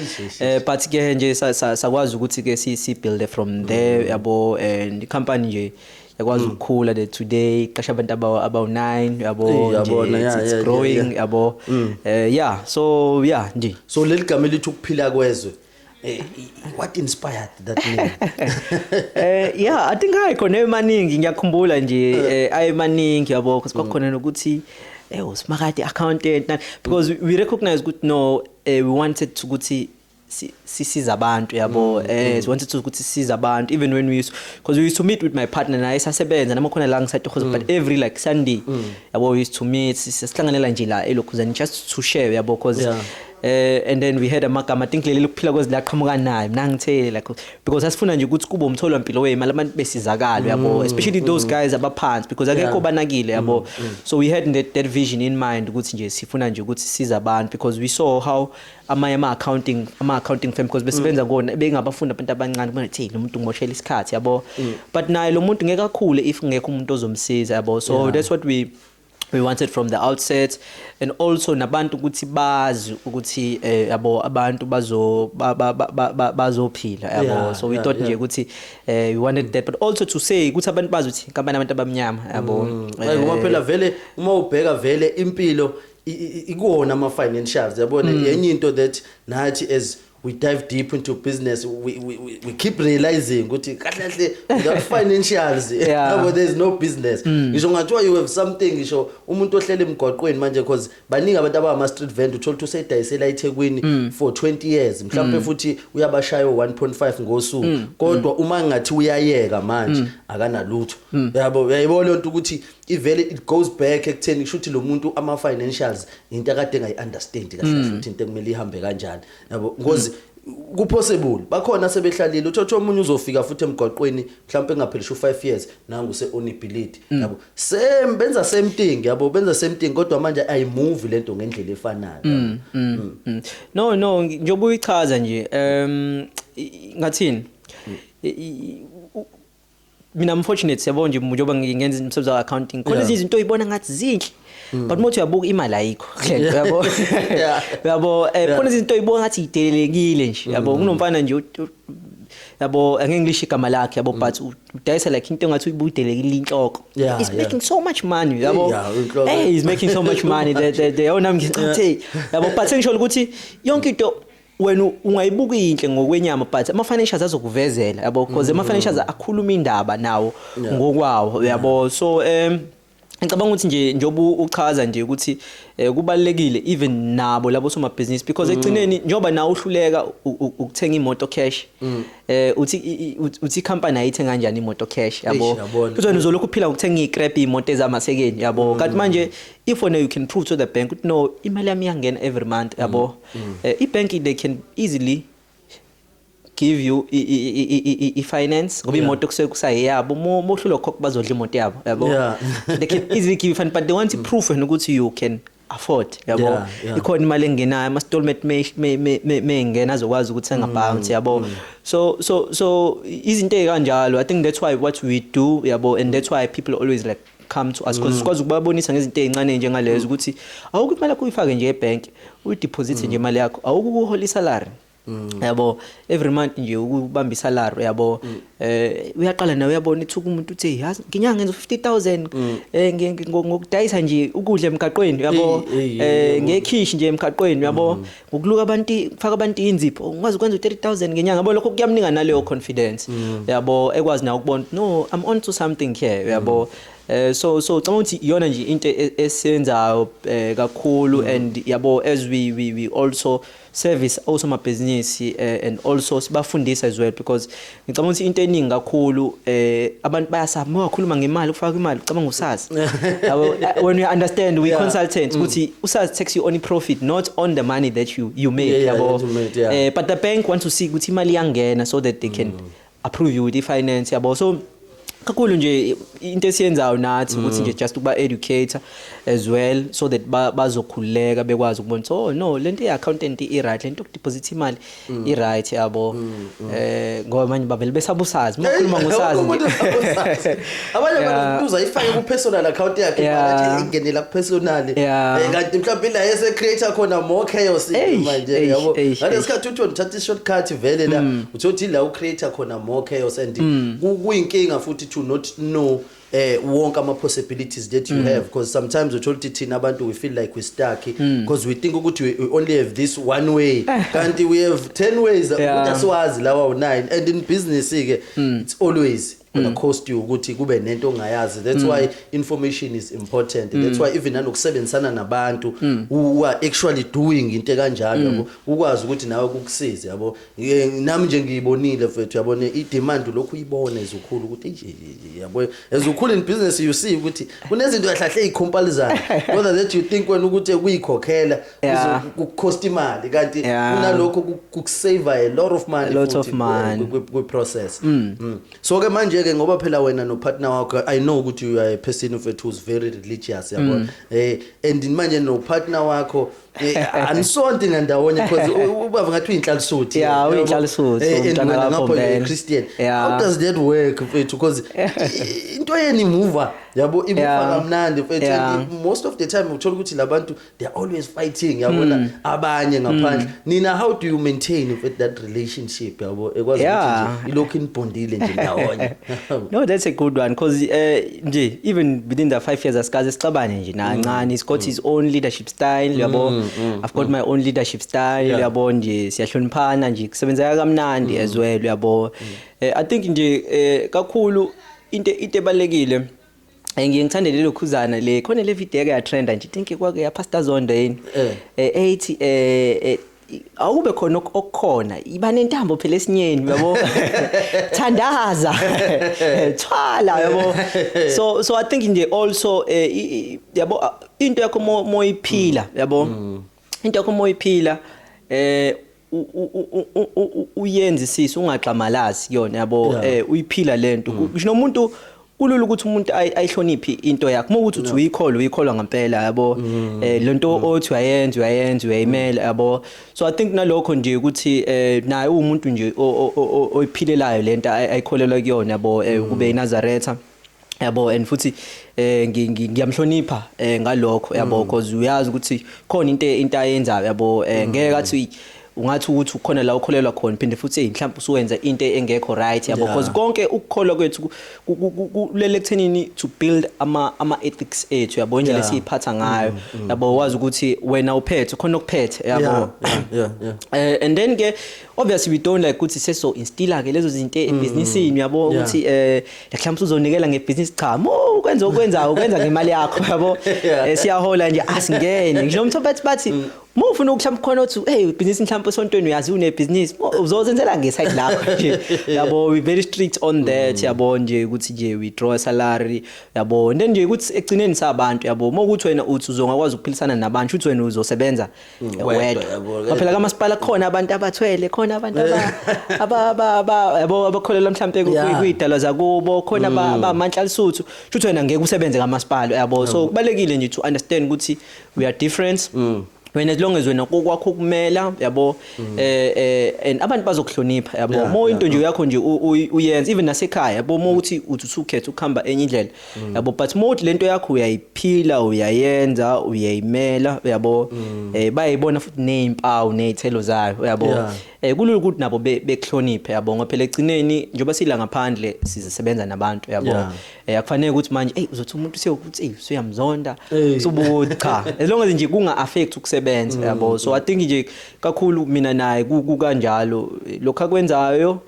but ke nje sakwazi ukuthi ke si build from there yabo and icompany nje yakwazi ukukhula the today qasha abantu about 9 yabo it's growing yabo so nje so leli gama lithi ukuphila kwezwe what inspired that name I think khona emaningi ngiyakhumbula nje ayemaningi yabo kwakhona nokuthi usimakade accountant because we recognize ukuthi no we wanted to ukuthi sisiza abantu yabo we wanted to ukuthi sisiza abantu even when we used to meet with my partner naye sasebenza noma khona la ngisatohoza but every like Sunday yabo we used to meet sihlanganela nje la elokhuzana just to share yabo because and then we had a magama I think leli lokuphila kwezi laqhamuka naye mina ngithele like because asifuna nje ukuthi kube umtholo wempilo wemali abantu besizakala yabo especially those guys abaphansi because akekho banakile yabo so we had that vision in mind ukuthi nje sifuna nje ukuthi siza abantu because we saw how ama accounting firm because besebenza ngona bengabafunda abantu abancane bona hey lo muntu ngimoshela isikhathi yabo but naye lo muntu ngeke akhule if ngeke umuntu ozomsiza yabo so that's what we we wanted from the outset, and also nabantu ukuthi bazi ukuthi yabo abantu bazophila yabo. So we thought nje ukuthi we wanted that, but also to say ukuthi abantu bazi ukuthi kampani abantu abamnyama yabo. Ngoba phela vele uma ubheka vele impilo ikuona ama financials yabona yenye into that nathi as we dive deep into business, we keep realizing ukuthi kahle without financials yabo there's no business. Ngisho ngathiwa you have something, ngisho umuntu ohlele emgwaqweni manje because baningi abantu abama street vendor uthola ukuthi usayidayisela eThekwini for 20 years mhlawumbe futhi uyabashaya 1.5 ngosuku, kodwa uma ngathi uyayeka manje akanalutho yabo. Uyayibona lento ukuthi ivele it goes back ekutheni kushuthi lo muntu ama financials into akade engayi understand kahle futhi into ekumele ihambe kanjani yabo, because kupossible bakhona sebehlalile uthothi omunye uzofika futhi emgwaqweni mhlawumbe engaphelisha u5 years nangu se-onability yabo, same benza same thing yabo, benza same thing kodwa manje I move lento ngendlela efanayo. No njengoba uyichaza nje ngathini mina unfortunate siyabona nje njengoba ngingenza umsebenzi wa accounting khona izinto oyibona ngathi zinhle but mothi uyabuka imali ayikho yabo yabo khona izinto oyibona ngathi idelelekile nje yabo. Kunomfana nje yabo ngeEnglish igama lakhe yabo, but udayisa like into ngathi uyibudelekile inhloko. He's making so much money yabo. Hey, he's making so much money the owner ngithi yabo, but sengisho ukuthi yonke into wena ungayibuka inhle ngokwenyama but ama financials azokuvezela yabo, because ama financials akhuluma indaba nawo ngokwawo yabo. So ngicabanga ukuthi nje njoba uchaza nje ukuthi kubalekile even nabo labo soma business, because egcineni njoba nawo uhluleka ukuthenga imoto cash uthi company ayithenga kanjani imoto cash yabo, uzona uzolokhu uphila ukuthenga icrap imoto ezamasekeni yabo. Kanti manje if one you can prove to the bank ukuthi no imali yami iyangena every month yabo, ibank they can easily give you finance ngoba imoto kusayeyabo mohlulwa khokho bazodla imoto yabo yabo. They can easily give you finance, but they want to prove ukuthi you can afford yabo. Ikhona imali engenayo ama installment mengena azokwazi ukuthenga bounce yabo. So izinto ezikanjalo, I think that's why what we do yabo, and that's why people always like come to us because sikwazi ukubabonisa ngezinto ezincane njengalezo ukuthi awukho imali yakho uyifake nje ebank uyideposit nje imali yakho, awukuhola salary yabo every month nje ukubamba isalary yabo. Uyaqala nawe uyabona ithuka umuntu uthi yazi nginyanga ngenza 50,000 ngokudayisa nje ukudla emgaqweni yabo, ngekhishi nje emgaqweni yabo, ngokuluka abantu faka abantu inzipho ungazi ukwenza 30,000 ngenyanga yabo. Lokho kuyamninga naleyo confidence yabo, ekwazi na ukubona no I'm on to something here yabo. So ngicabanga ukuthi iyona nje into esenzayo kakhulu, and yabo as we also service also my business and also sibafundisa as well, because ngicabanga ukuthi into eningi kakhulu abantu bayasaba makhuluma ngemali ukufaka imali ucabanga usazi yabo. When we understand we consultants ukuthi usazi tax you only profit not on the money that you make yabo, but the bank wants to see ukuthi imali iyangena so that they can approve you with the finance yabo. So kakhulu nje into esiyenzayo nathi ukuthi nje just ukuba educator as well so that bazokhuleka bekwazi ukubona so no lento yeaccountant i-right, lento yokudeposit imali i-right yabo. Ngoba manje bavele besabusazi makhuluma ngosazi abanye abantu uzayifaka ku-personal account yakhe manje ingenela ku-personal kanti mhlawumbe la ese creator khona more chaos manje yabo. Ngale sikhathi uthi uthatha i-shortcut vele la uthi la u-creator khona more chaos, and kuyinkinga futhi to not know wonke ama possibilities that you have, because sometimes we told thina abantu we feel like we stuck because we think ukuthi we only have this one way kanti we have 10 ways utaswazi lawa 9, and in business ke it's always gonna cost you ukuthi kube nento ongayazi. That's why information is important. That's why even nanokusebenzisana nabantu who are actually doing into kanjalo yabo, ukwazi ukuthi nawe kukusize yabo. Nami nje ngiyibonile mfethu yabona i-demand lokhu uyibona ezikhulu ukuthi yabo ezikhulu in business you see ukuthi kunezinto yahlahle ezicompalisana whether that you think when ukuthi ukuyikhokhela kucost imali kanti kunalokho kukusave a lot of money ku process. So ke manje ke ngoba phela wena no partner wakho I know ukuthi you are a person who's very religious yabo, and manje no partner wakho anisonti ngandawonye because ubaba ngathi uyinhlalisuthi yeah uyinhlalisuthi umntana ngapho Christian how does that work mfethu because into yeni move yabo imuva kamnandi mfethu most of the time uthola ukuthi labantu they are always fighting yabona abanye ngaphandle nina how do you maintain that relationship yabo ekwazi ukuthi ilokhu inibondile nje ndawonye no that's a good one because nje even within the 5 years asikaze sixabane nje nancane he's got his own leadership style yabo I've got my own leadership style yabo nje siyahloniphana nje kusebenzeka kamnandi as well yabo I think nje kakhulu into ebalekile ngiyangithandela lokhuzana le khona le video eke ya trend nje think kwake ya Pastor Zondo yini ethi awube khona okukhona iba nentambo phela esinyeni yabo thandaza thwala yabo so I think nje also yabo into yakho moyiphila yabo into yakho moyiphila uyenze sisi ungaxamalazi yona yabo uyiphila lento kusho nomuntu kulula ukuthi umuntu ayihloniphi into yakhe mokuthi uthi uyikholwa ngempela yabo lento othi uyayenza uyayimela yabo so I think nalokho nje ukuthi naye umuntu nje oyiphilelayo lento ayikholelwa kuyona yabo kube iNazaretha yabo and futhi ngiyamhlonipha ngalokho yabo because uyazi ukuthi khona into ayenzayo yabo ngeke athi ungathi ukuthi ukhona la ukholelwa khona phinde futhi mhlawumbe usuwenza into engekho right yabo because konke ukukholwa kwethu kulele ekuthenini to build ama ethics ethu yabo nje lesiphatha ngayo yabo wazi ukuthi wena uphethe khona ukuphethe yabo and then ke obviously we don't like ukuthi seso instilla ke lezo zinto ebusinessini yabo ukuthi mhlawumbe uzonikela ngebusiness cha ukwenza ngemali yakho yabo siyahola nje asingene ngisho umthobathi bathi mufuna ukuhlamba khona uthi hey business mhlawumbe esontweni uyazi une business uzozenzela ngeside lakho nje yabo we very strict on that yabo nje ukuthi nje we draw a salary yabo then nje ukuthi egcineni sabantu yabo mokuthi wena uthi uzongakwazi ukuphilisana nabantu uthi wena uzosebenza wedwa phela kamasipala khona abantu abathwele khona abantu yabo abakholela mhlawumbe kuyidala zakubo khona abamanhlalsuthu uthi wena ngeke usebenze kamasipala yabo so kubalekile nje to understand ukuthi we are different when as long as wena kokwakho kumela yabo and abantu bazokuhlonipha yabo mo into nje yakho nje uyenza even nasekhaya yabo mo uthi usukhetha ukuhamba enye indlela yabo but mo lento yakho uyayiphila uyayenza uyayimela yabo bayibona futhi nezimpawu nezithelo zayo yabo kulula ukuthi nabo bekuhloniphe yabo ngoba phela egcineni njengoba sila ngaphandle sisebenza nabantu yabo akufanele ukuthi manje uzothi umuntu sekuthi usuyamzonda usubuthi cha as long as nje kunga affect ukusebenza yabo so I think nje kakhulu mina naye kukanjalo lokho akwenzayo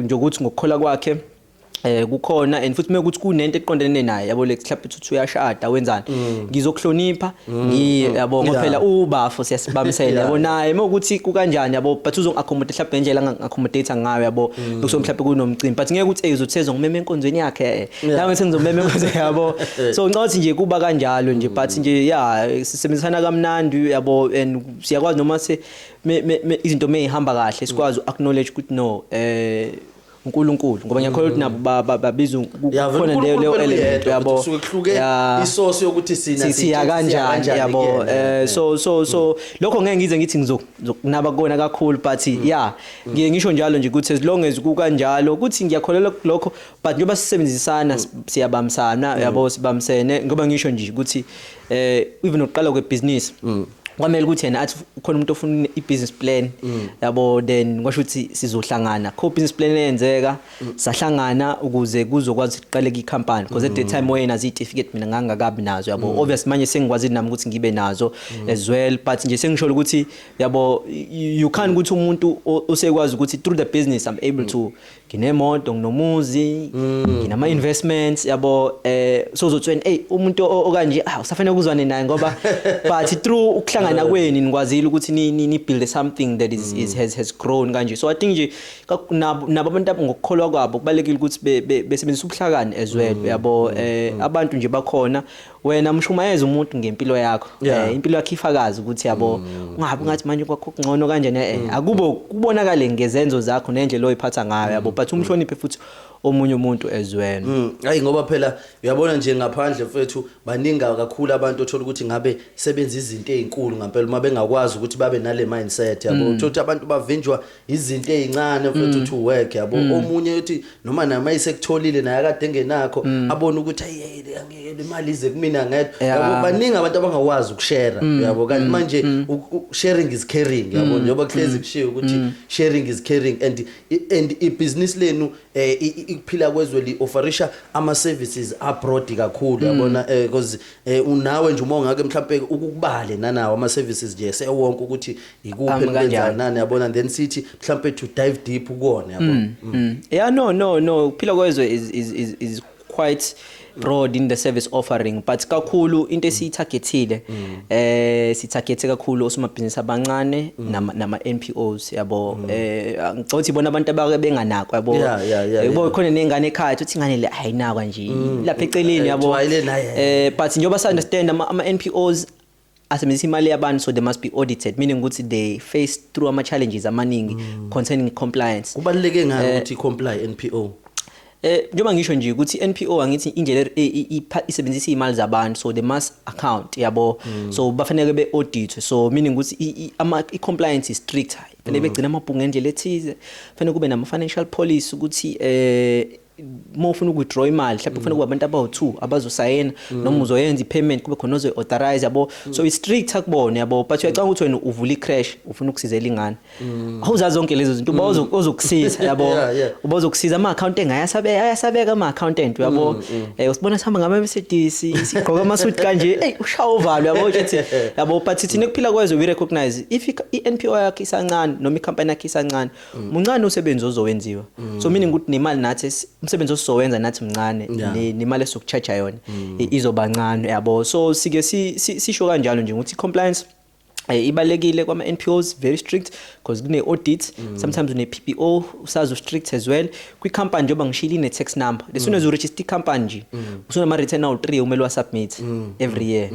nje ukuthi ngokukhola kwakhe kukhona and futhi mekuthi kunento eqondene naye yabo mhlawumbe uthi uyashada wenzani ngizokuhlonipha yabo ngoba phela ubafo siyasibamisela yabo naye mekuthi kukanjani yabo but uzongiaccommodate mhlawumbe nje la accommodate ngayo yabo bekuso mhlawumbe kunomcimbi but ngeke ukuthi uzothezwa ngumeme enkonzweni yakhe la ngithi ngizomeme enkonzweni yabo so ngicathi nje kuba kanjalo nje but nje sisebenzisana kamnandi yabo and siyakwazi noma izinto mezihamba kahle sikwazi acknowledge ukuthi no uNkulunkulu ngoba ngiyakholwa ukuthi nabo babiza khona leyo element yabo kusuke isource yokuthi siya kanjani yabo so lokho ngeke ngize ngithi ngizokunaba kona kakhulu but ngiye ngisho njalo nje ukuthi as long as kukanjalo ukuthi ngiyakholelwa lokho but njoba sisebenzisana siyabamisana yabo sibamisene ngoba ngisho nje ukuthi even uqala kwebusiness kwamele ukuthi yena athi khona umuntu ofuna ibusiness plan yabo then kwasho ukuthi sizohlangana kho business plan eyenzeka sahlangana ukuze kuzokwazi ukuqaleka icompany because at the time wena certificate mina ngangakabi nazo yabo obviously manje sengikwazi nami ukuthi ngibe nazo as well but nje sengisho ukuthi yabo you can't ukuthi umuntu osekwazi ukuthi through the business I'm able to nginemoto nginomuzi nginama investments yabo so uzothi umuntu okanje usafanele ukuzwane naye ngoba but through ukuhlangana kweni nikwazile ukuthi ni build something that has grown kanje so I think nje nabo abantu ngokukholwa kwabo kubalekile ukuthi besebenzisa ubuhlakani as well yabo abantu nje bakhona wena mshumayeza umuntu ngempilo yakho Yeah. impilo yakhe ifakazi ukuthi yabo ungabe ngathi manje kwakho kungcono kanjani akube kubonakale ngezenzo zakho nendlela oyiphatha ngayo yabo but umhloniphe futhi omunye umuntu ezweni hayi ngoba phela uyabona nje ngaphandle mfethu baninga kakhulu abantu othola ukuthi ngabe sebenza izinto ezinkulu ngempela uma bengakwazi ukuthi babe nale mindset yabo uthola abantu bavinjwa izinto ezincane mfethu to work yabo omunye uthi noma nama isekutholile naye akade engenakho abona ukuthi hey angeke imali ize kumina ngedwa yabo baninga abantu abangakwazi ukushare yabo kanti manje sharing is caring yabo njengoba kuhlezi kushiwo ukuthi sharing is caring and ibusiness lenu ikuphila kwezwe li offerisha ama services abroad kakhulu yabona because unawe nje uma ungake mhlawumbe ukubale nanawo ama services nje sewonke ukuthi ikuphi kanjani yabona then sithi mhlawumbe to dive deep ukona yabona yeah no kuphila kwezwe is quite broad in the service offering but kakhulu into esitargetile sitargete kakhulu osomabhizinisi abancane nama NPOs yabo ngicothe ibona abantu abake benganakho yabo yabo khona nengane ekhaya uthi ingane le ayinakwa nje lapha eceleni yabo but njoba sa understand ama NPOs asebenzisa imali yabantu so they must be audited meaning ukuthi they face through ama challenges amaningi concerning compliance kubaluleke ngani ukuthi comply NPO njengoba ngisho nje ukuthi NPO angithi indlela isebenzisa imali zabantu so they must account yabo so bafanele be audit so meaning ukuthi i compliance is strict fanele begcina amabhungu ngendlela ethize fanele kube nama financial policy ukuthi uma ufuna ukuwithdraw imali mhlawumbe kufanele kube abantu abawu2 abazosayina noma uzoyenza ipayment kube khona ozo authorize yabo so it's strict akubona yabo but uyacanga ukuthi wena uvula icrash ufuna ukusizela ingane awuzazi zonke lezo zinto ozokusiza yabo ubozokusiza ama account ayasabeka ama accountant yabo usibona sihamba ngama Mercedes sigqoka amasuit kanje hey ushaya uvalo yabo uthi yabo but thina kuphila kwezwe we recognize if iNPO yakhe isancane noma icompany yakhe isancane muncane usebenzi ozowenziwa so meaning ukuthi nemali nathi umsebenzi osowenza nathi mncane nemali esokucharge yona izobancane yabo so sike sisho kanjalo nje ukuthi compliance ibalekile kwama NPOs very strict because kune audit sometimes une PPO usazo strict as well kwi company njoba ngishila ine tax number lesona zo register company nje usona ma return out 3 umele wa submit every year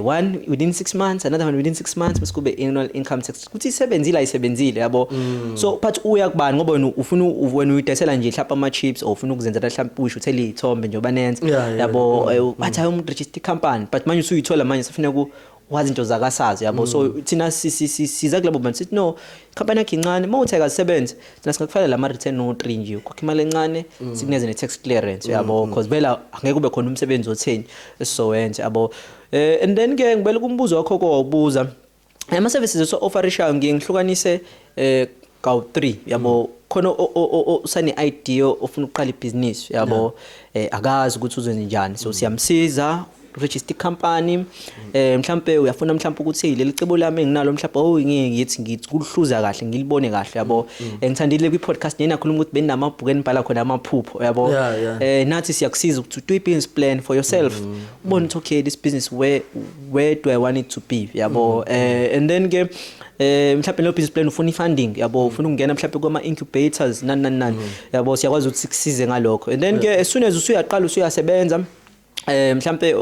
one within 6 months another one within 6 months must kube annual income tax ukuthi isebenzile yabo so but uya kubani ngoba wena ufuna when uyidayisela nje mhlawumbe ama chips or ufuna ukuzenzela mhlawumbe usho uthele ithombe njoba nenza yabo bathi ayo register company but manje usuyithola manje sifuna ku wazi into zakasazi yabo so thina siza kulabo bantu sithi no company yakhe incane mawutheka asebenze thina singakufanele lama return no 3 nje ukho imali encane sikuneze ne tax clearance yabo because vela angeke kube khona umsebenzi otheni esizowenza yabo and then ke ngibele kumbuzo wakho kokubuza ama services eso offerisha ngihlukanise kawu3 yabo khona usane idea ofuna uqala ibusiness yabo akazi ukuthi uzenze njani so siyamsiza register company mhlambe uyafuna mhlambe ukuthi leli cebo lami nginalo mhlambe ngithi kuluhluza kahle ngilibone kahle yabo ngithandile kwi podcast nina khuluma ukuthi benamabhuku enibhala khona amaphupho yabo nathi siyakusiza ukuthi do a business plan for yourself ubone ukuthi okay this business where do I want it to be yabo and then ke mhlawumbe lo business plan ufuna funding yabo ufuna ukungena mhlawumbe kuma incubators nani yabo siyakwazi ukuthi sikusize ngalokho and then ke as soon as usuyaqala usuyasebenza mhlambe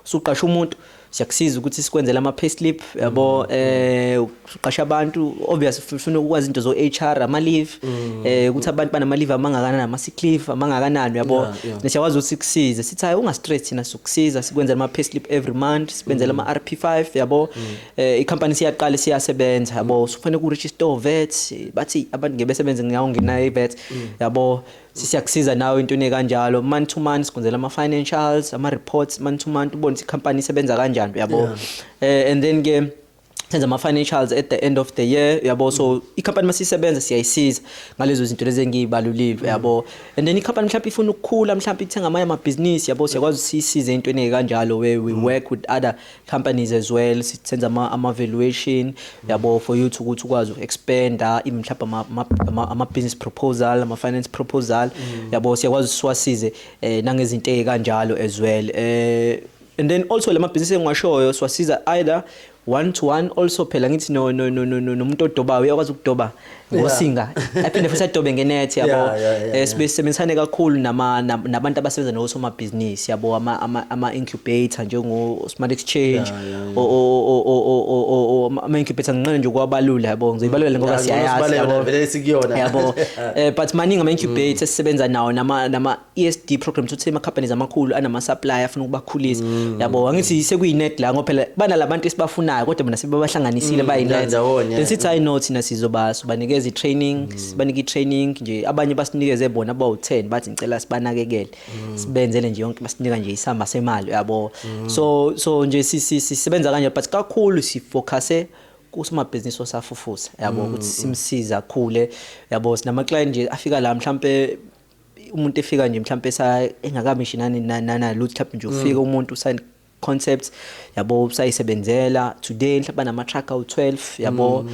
usuqasha umuntu siyakusiza ukuthi sikwenzele ama payslip yabo uqasha abantu obviously ufuna ukwazi into zo HR ama leave ukuthi abantu banama leave amangakanani ama sick leave amangakanani yabo nesiyakwazi ukuthi sikusize sithi hayi unga stress thina sokusiza sikwenzele ama payslip every month sikwenzele ama RP5 yabo icompany siyaqala siyasebenza yabo ufanele ku register VAT bathi abantu ngebesebenza ngawo nginayo iVAT yabo siyakusiza nawe into nekanjalo month to month sikwenzela ama financials ama reports month to month ubone ukuthi icompany isebenza kanjani yabo and then ke senza ama financials at the end of the year yabo so icompany masisebenza siyayisiza ngalezo zinto lezi engibalulile yabo and then icompany mhlawumbe ifuna ukukhula mhlawumbe ithenga amanye ama business yabo siyakwazi usisize into nekanjalo where we work with other companies as well senza ama valuation yabo for you to ukuthi ukwazi uexpanda mhlawumbe ama business proposal ama finance proposal yabo siyakwazi uswasize nangezinto ezikanjalo as well and then also lama business engiwashoyo siwasiza either one to one also phela ngithi nomuntu odobayo uyakwazi ukudoba ngosinga aphinde futhi adobe ngenet yabo sibe sisebenzisane kakhulu nabantu abasebenza nosomabhizinisi yabo ama incubator njengo Smart Exchange ama incubator ngincane nje kwabalula yabo ngizoyibalula ngoba siyayazi yabo vele sikuyona yabo but maningi ama incubator sisebenza nawo nama ESD programs uthi ama companies amakhulu anama supplier afuna ukubakhulisa yabo angithi sekuyinet la ngoba phela bana labantu esibafunayo kodwa bona sebabahlanganisile bayinet then sithi I know thina sizobanikeza i-training sibanike i-training nje abanye basinikeze bona abawu10 bathi ngicela sibanakekele sibenzele nje yonke basinika nje isamba semali yabo so nje sisebenza kanje but kakhulu sifocuse kusomabhizinisi osafufusa yabo ukuthi simsiza khule yabo sinama client nje afika la mhlambe umuntu efika nje mhlambe engakamishinani nalutho mhlambe nje ufika umuntu sign concepts yabo usayisebenzela today mhlawumbe nama truck awu12 yabo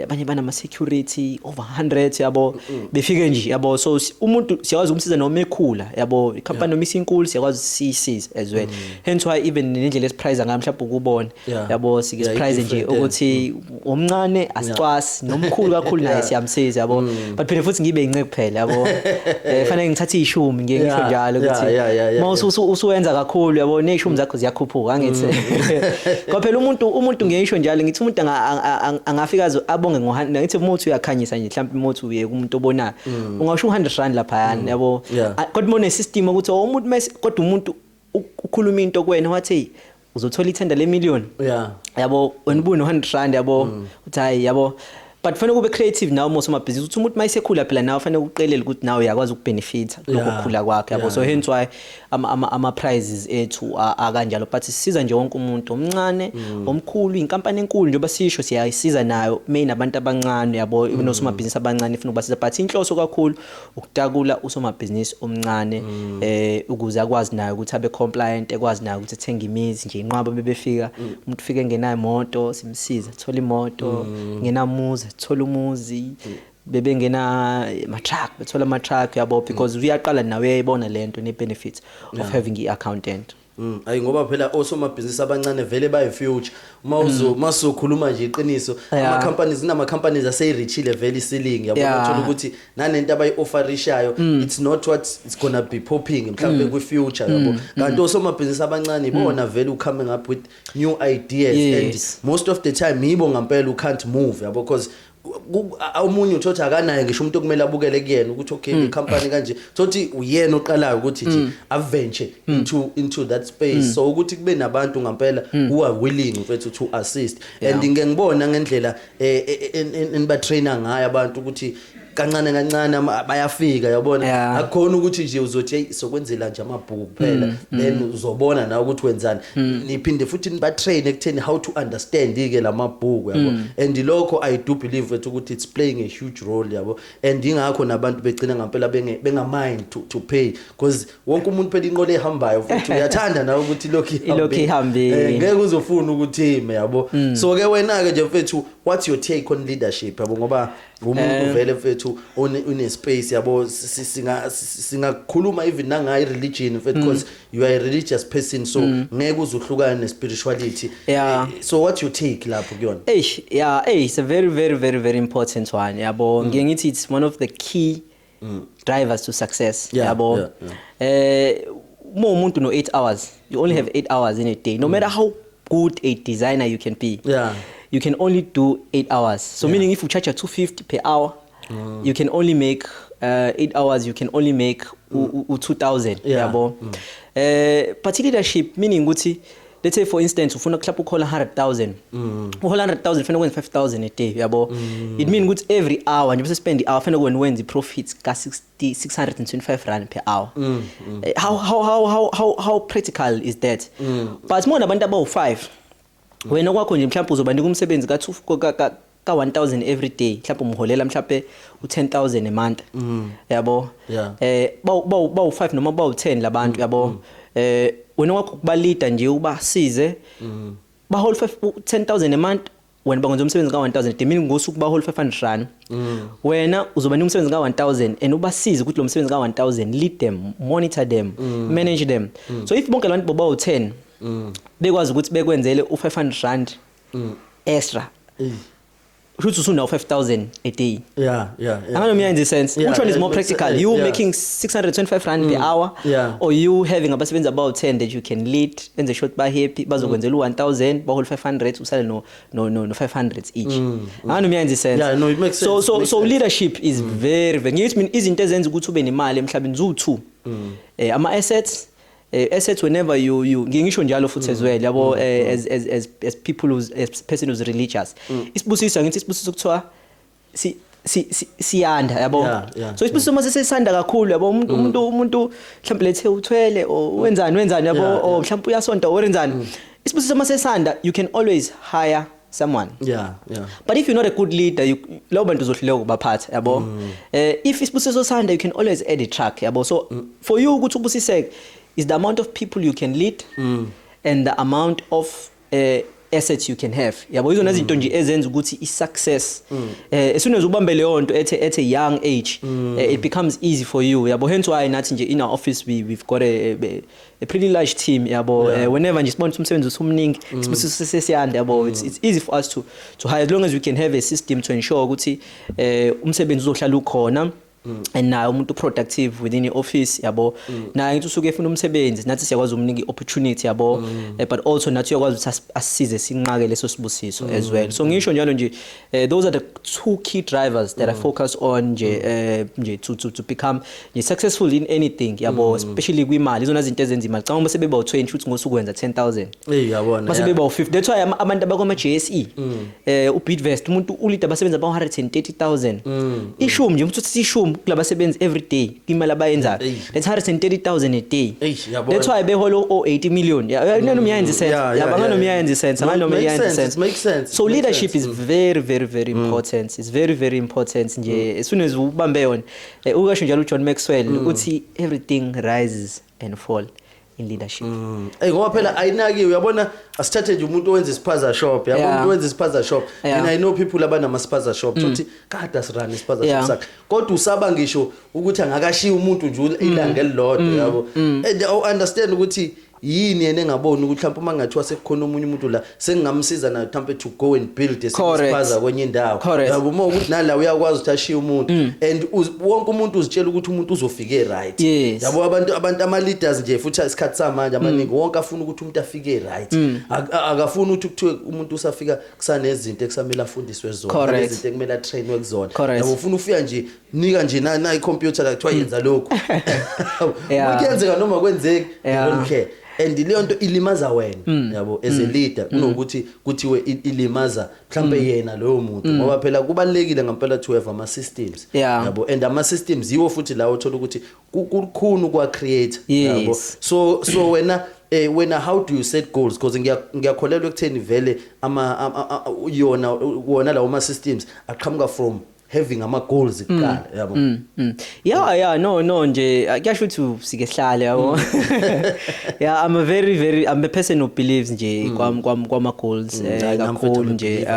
abanye banama security over 100 yabo befike nje yabo so umuntu siyawazi umsiza noma ekhula yabo icompany noma isinkulu siyakwazi sisize as well hence why even nendlela esiprice ngayo mhlawumbe ukubona yabo sike price nje ukuthi omncane asicwasi nomkhulu kakhulu naye siyamsiza yabo but phela futhi ngibe inceke kuphela yabo fanele ngithathe ishumi ngisho njalo ukuthi mawusu usuwenza kakhulu yabo neshumi zakho ziyakhuphuka angithi ngoba phela umuntu ngisho njalo ngithi umuntu angafika abonge ngo100 ngithi umuntu uyakhanyisa nje mhlawumbe umuntu uye kumuntu obonayo ungasho 100 rand lapha yana yabo kodwa mone system ukuthi umuntu mase kodwa umuntu ukhuluma into kwena wathi uzothola ithenda le1,000,000 yabo wena ubuno 100 rand yabo uthi hayi yabo but fanele ube creative nawo mosomabhizinisi uthi umuntu mayisekhula phela nawe fanele uqelele ukuthi nawe uyakwazi ukubenefit lokukhula kwakhe yabo so hence why ama prizes ethu akanjalo but sisiza nje wonke umuntu omncane omkhulu inkampani enkulu njengoba sisho siyayisiza nayo main abantu abancane yabo nosomabhizinisi abancane ifuna ukubasiza but inhloso kakhulu ukutakula usomabhizinisi omncane ukuze akwazi nayo ukuthi abe compliant ekwazi nayo ukuthi ethenge imizi nje inqwaba bebefika umuntu ufike ngenayo imoto simsiza thola imoto ngenamuzi thola umuzi bebengena ama truck bethola ama truck yabo because uyaqala nawe uyayibona lento ne benefits of having i-accountant ayi ngoba phela osomabhizinisi abancane vele bayi future masokhuluma nje iqiniso ama companies nama companies aseyirichile vele ceiling yabo uthola ukuthi nanento abayi-offerishayo it's not what it's gonna be popping mhlawumbe kwi future yabo kanti osomabhizinisi abancane bona vele coming up with new ideas and most of the time yibo ngampela u can't move yabo because umunye uthothi akanayo ngisho umuntu okumele abukele kuyena ukuthi okay icompany kanje thothi uyena oqalayo ukuthi nje aventure into that space so ukuthi kube nabantu ngampela who are willing mfethu to assist and ngiyengibona ngendlela eniba trainer ngayo abantu ukuthi kancane bayafika yabona akukhona ukuthi nje uzothi sokwenzela nje amabhuku kuphela then uzobona na ukuthi wenzani niphinde futhi niba train ekutheni how to understand ke lamabhuku yabo and lokho I do believe ukuthi it's playing a huge role yabo and ingakho nabantu begcina ngampela benga mind to pay because wonke umuntu phela inqole ehambayo futhi uyathanda na ukuthi lokho ihambe ngeke uzofuna ukuthi ime yabo so ke wena ke nje mfethu what's your take on leadership yabo ngoba umuntu vele mfethu une space yabo singakhuluma even nangayi religion mfethu because you are a religious person so ngeke uzuhlukana ne spirituality so what's your take lapho kuyona it's a very very very very important one yabo ngiyithi it's one of the key drivers to success yabo umuntu no 8 hours you only have 8 hours in a day no matter how good a designer you can be you can only do 8 hours so meaning if you charge 250 per hour you can only make 8 hours you can only make 2000 yabo but leadership meaning ukuthi let's say for instance ufuna mhlawumbe ukhola 100,000 uhola 100,000 fanele wenze 5,000 a day yabo it means ukuthi every hour nje spend the hour fanele wenze profits ka 625 rand per hour how practical is that but more nabantu abawu5 wena kwakho nje mhlawumbe uzobanika umsebenzi ka 1,000 every day mhlawumbe umholela mhlawumbe u10,000 a month yabo bawu5 noma bawu10 labantu yabo wena kwakho kuba leader nje ubasize ba whole 10,000 a month wena bangenza umsebenzi ka 1,000 a day meaning ngosuku ba whole 500 rand wena uzoba umsebenzi ka 1,000 and ubasize ukuthi lo msebenzi ka 1,000 lead them monitor them manage them so if bonke abantu bawu10 bekwazi ukuthi bekwenzele u500 rand extra which is now 5,000 a day. Yeah. I don't know in the sense. Yeah, which one is it more makes practical? sense. You Yeah. making 625 rand per hour, or you having about 10 that you can lead in the short by happy, bazokwenzela 1,000, bahol 500, usale no 500 each. I don't know in the sense. Yeah, no, it makes sense. So leadership is very ngithi mina izinto ezenza ukuthi ube nemali emhlabeni zu2. Ama assets whenever you ngisho njalo futhi as well yabo as people who's as person who's religious isibusiso ngithi isibusiso kuthiwa siyanda yabo so isibusiso mase sesanda kakhulu yabo umuntu mhlawumbe lethe uthwele o wenzani yabo o mhlawumbe uyasonta wenzani isibusiso mase sesanda you can always hire someone. But if you're not a good leader, lo bantu uzohluleka ukubaphatha yabo. If isibusiso sanda you can always add a track yabo. So for you ukuthi ubusiseke is the amount of people you can lead and the amount of assets you can have. Yabo izona izinto nje ezenza ukuthi i-success as soon as ubambe leyo nto at a young age it becomes easy for you. Yabo hence why nathi nje in our office we've got a pretty large team yabo. Whenever nje sibona umsebenzi usumningi sibusiso sesiyanda yabo it's easy for us to hire as long as we can have a system to ensure ukuthi umsebenzi uzohlala ukhona. And now umuntu productive within the office yabo na ngithi usuke efuna umsebenzi nathi siyakwazi umnika opportunity yabo but also nathi uyakwazi ukuthi asisize sinqake leso sibusiso as well. So ngisho njalo nje those are the two key drivers that I focus on nje to become successful in anything yabo especially kwimali izona izinto ezenza imali xa uma sebeba u20 futhi ngosuku wenza 10,000 yabona mase beba u50 that's why abantu abakoma JSE uBidvest umuntu uleader basebenza ba 130,000 ishumi nje ukuthi sishumi kulabasebenzi every day imali abayenzayo that's 130,000 a day. That's why beholo 80 million noma uyayenza sense yabanga noma uyayenza sense noma uyayenza sense makes sense. So leadership is very important. It's very important nje as soon as ubambe yona ukasho njalo uJohn Maxwell uthi everything rises and fall in leadership. Ngoba phela ayinakiwe uyabona asithathe nje umuntu owenza ispaza shop yabo umuntu owenza ispaza shop and I know people abanama spaza shop sothi kada sirana ispaza shop sakhe kodwa usaba ngisho ukuthi angakashiya umuntu nje ilanga elilodwa yabo and I understand ukuthi yini yena engaboni ukuthi mhlawumbe mangathiwa sekukhona umunye umuntu la sengingamsiza na mhlawumbe to go and build ispaza kwenye indawo yabo uma ukuthi nala uyakwazi ukuthi ashiye umuntu and wonke umuntu uzitshela ukuthi umuntu uzofike right yabo abantu ama leaders nje futhi isikhathi samanje amaningi wonke afuna ukuthi umuntu afike right akafuni ukuthi kuthiwe umuntu usafika kusanezinto ekusamela afundiswe zona izinto ekumele atrainwe kuzona yabo ufuna ufika nje nika nje na i-computer la kuthiwa yenza lokho ukuyenzeka noma kwenzeki don't care. And leyo nto ilimaza wena yabo as a leader kunokuthi kuthiwe ilimaza mhlambe yena loyo muntu ngoba phela kubalekile ngempela to have ama systems yabo and ama systems yiwo futhi la uthola ukuthi kukhulu kwa create yabo so wena how do you set goals because ngiyakholelwa ekutheni vele wona lawo ama systems aqhamuka from having ama goals kuqala yabo no nje kuyasho ukuthi sike hlale yabo I'm a person who believes nje kwama goals kakhulu nje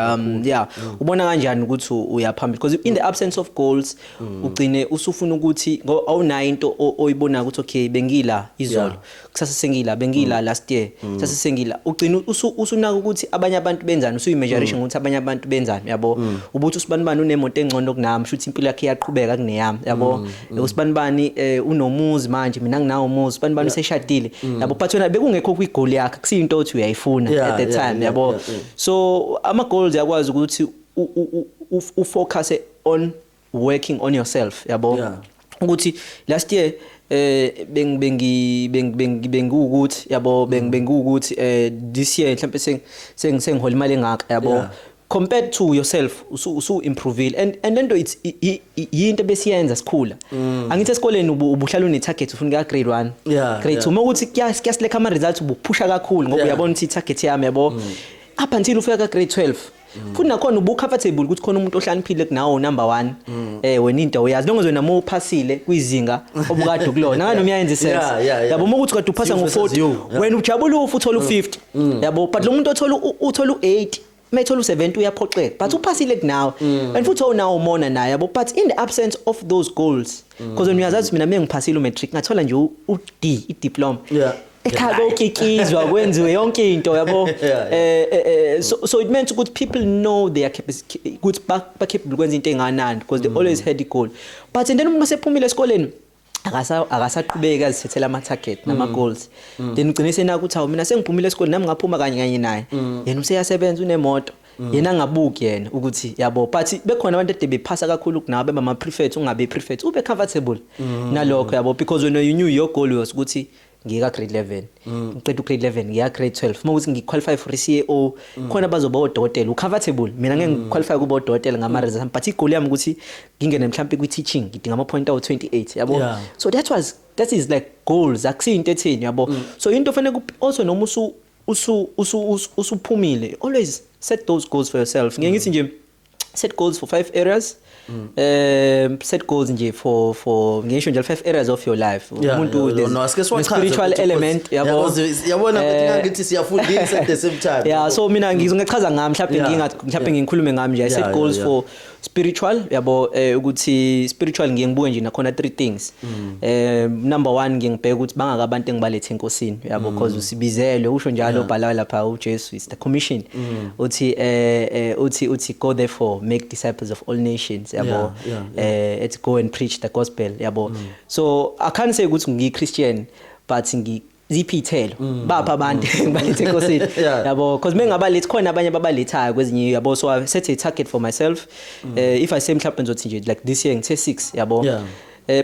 ubona kanjani ukuthi uyaphambili because in the absence of goals ugcine usufuna ukuthi awunayo into oyibona ukuthi okay bengila izolo kusasa sengila bengila last year kusasa sengila ugcine usunaka ukuthi abanye abantu benzani usuyimeasuration ukuthi abanye abantu benzani yabo ubuthi usibanibani unemoto engcono kunami shuthi impilo yakhe iyaqhubeka kuneyami yabo usibanibani unomuzi manje mina nginawo umuzi usibanibani useshadile yabo but wena bekungekho kwigoal yakhe kusiyinto othi uyayifuna at that time yabo so ama goals yakwazi ukuthi ufocus on working on yourself yabo ukuthi last year bengukuthi yabo bengukuthi this year mhlawumbe sengihola imali engaka yabo compared to yourself usu improve and lento it's yinto besiyenza sikhula angithi esikoleni ubuhlala une target ufuna ka grade 1 grade 2 uma ukuthi kuyasileka ama results ubuphusha kakhulu ngoba uyabona ukuthi target yami yabo up until ufika ka grade 12 futhi nakhona ubu comfortable ukuthi khona umuntu ohlaniphile kunawo number 1 wena into uyazi lonke wena mo uphasile kwizinga obukade kulona noma uyayenza sense yabo uma ukuthi kade uphasa ngo40 wena ujabula ufu uthola u50 yabo but lo muntu uthola u8 methola u70 uyaphoxeka but uphasile kunawo and futhi now umona naye yabo but in the absence of those goals because when uyazazi mina mengiphasile umatric ngathola nje uD idiploma ekhaya kokikizwa kwenziwe yonke into yabo so it meant ukuthi people know they are capable ukuthi ba capable kwenza into enganani because they always had the goal but then umuntu masephumile esikoleni akasaqhubeka azithethela ama target nama goals then ugcine senaka ukuthi awu mina sengiphumile esikoleni nami ngaphuma kanye naye yena useyasebenza unemoto yena ngabuki yena ukuthi yabo but bekhona abantu ede bephasa kakhulu kunawo beba ama prefect ungabe prefect ube comfortable nalokho yabo because when you knew your goal was ukuthi ngika grade 11 ngiqeda grade 11 ngiya grade 12 uma ukuthi ngiqualify for CEO khona bazoba odokotela ucomfortable mina ngeke ngiqualify kuba odokotela ngama results but igoal yami ukuthi ngingene mhlawumbe kwi teaching ngidinga ama point awu 28 yabo so that is like goals akusinto ethini yabo so into fanele also noma usuphumile always set those goals for yourself ngiyithi nje set goals for 5 areas set goals nje for ngisho nje 5 areas of your life umuntu spiritual element yabo yabona ukuthi ngithi siyafundisa at the same time so mina ngizochaza ngami mhlawumbe ngikhulume ngami nje I set goals for spiritual yabo ukuthi spiritual ngiyengibuke nje nakhona 3 things number 1 ngiyibheka ukuthi bangaka abantu engibalethe enkosini yabo because usibizelwe usho njalo obhalayo lapha uJesu is the commission uthi go therefore make disciples of all nations yabo let's go and preach the gospel yabo so I can't say ukuthi ngi Christian but ziphithelo bapha abantu ngibalethe enkosini yabo because mengabalethi khona abanye babalethayo kwezinye yabo so I set a target for myself if I say mhlawumbe ngizothi nje like this year ngithe 6 yabo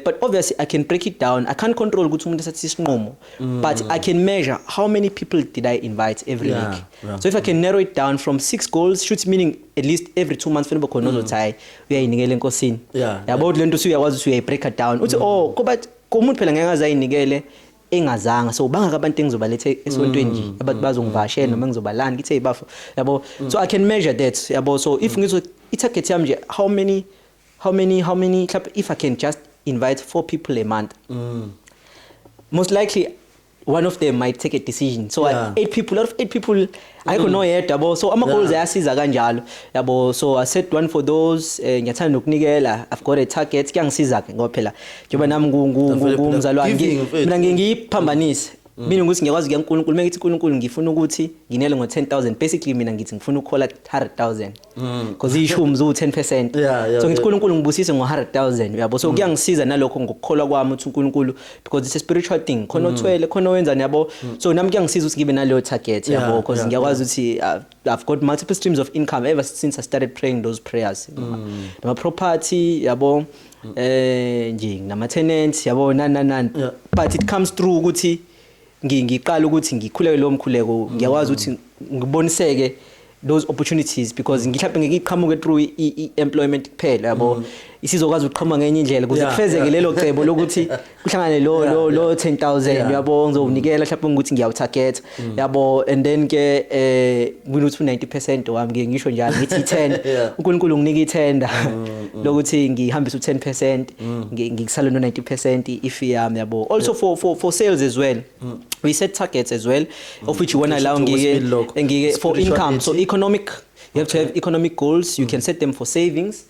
but obviously I can break it down I can't control ukuthi umuntu esathi isinqumo but I can measure how many people did I invite every week so if I can narrow it down from 6 goals should meaning at least every 2 months fanele khona ozothi uyayinikela enkosini yabo lento usuyakwazi ukuthi uyayibreak it down uthi kuba umuntu phela ngeke azayinikele engazanga so bangaka abantu engizobalethe esontweni nje abantu bazongivashela noma ngizobalanda ngithe ibafo yabo so I can measure that yabo so if ngizo i-target yami nje how many if I can just invite 4 people a month most likely one of them might take a decision so 8 people out of 8 people I don't know yet yabo so ama goals ayasiza kanjalo yabo so I set one for those ngiyathanda ukunikela I've got a target kuyangisiza ke ngoba phela njengoba nami ngumzalwane mina ngiyiphambanise mina ukuthi ngiyakwazi kuyaNkulunkulu mengithi uNkulunkulu ngifuna ukuthi nginele ngo10,000 basically mina ngithi ngifuna ukukhola 100,000 because ishumi zo 10% so ngithi uNkulunkulu ngibusise ngo100,000 yabo so kuyangisiza nalokho ngokukholwa kwami ukuthi uNkulunkulu because it's a spiritual thing khona othwele khona wenzani yabo so nami kuyangisiza ukuthi ngibe naleyo target yabo because ngiyakwazi ukuthi I've got multiple streams of income ever since I started praying those prayers nama property yabo nje nama tenants yabo nani but it comes through ukuthi ngiqala ukuthi ngikhuleke lo mkhuleko ngiyakwazi ukuthi ngiboniseke those opportunities because ngihlambe ngiqhamuke through employment kuphela yabo isizokwazi ukuqhama ngenye indlela ukuze kufezeke lelo cebo lokuthi kuhlangane lo 10,000 yabo ngizowunikela mhlawumbe ukuthi ngiyawutarget yabo and then ke kunothi 90% wami ngisho njalo ngithi 10 uNkulunkulu nginika i10 lokuthi ngihambise u10% ngikusala no 90% if yami yabo also for sales as well we set targets as well of which you want to allow ngike for income so economic you have to have economic goals you can set them for savings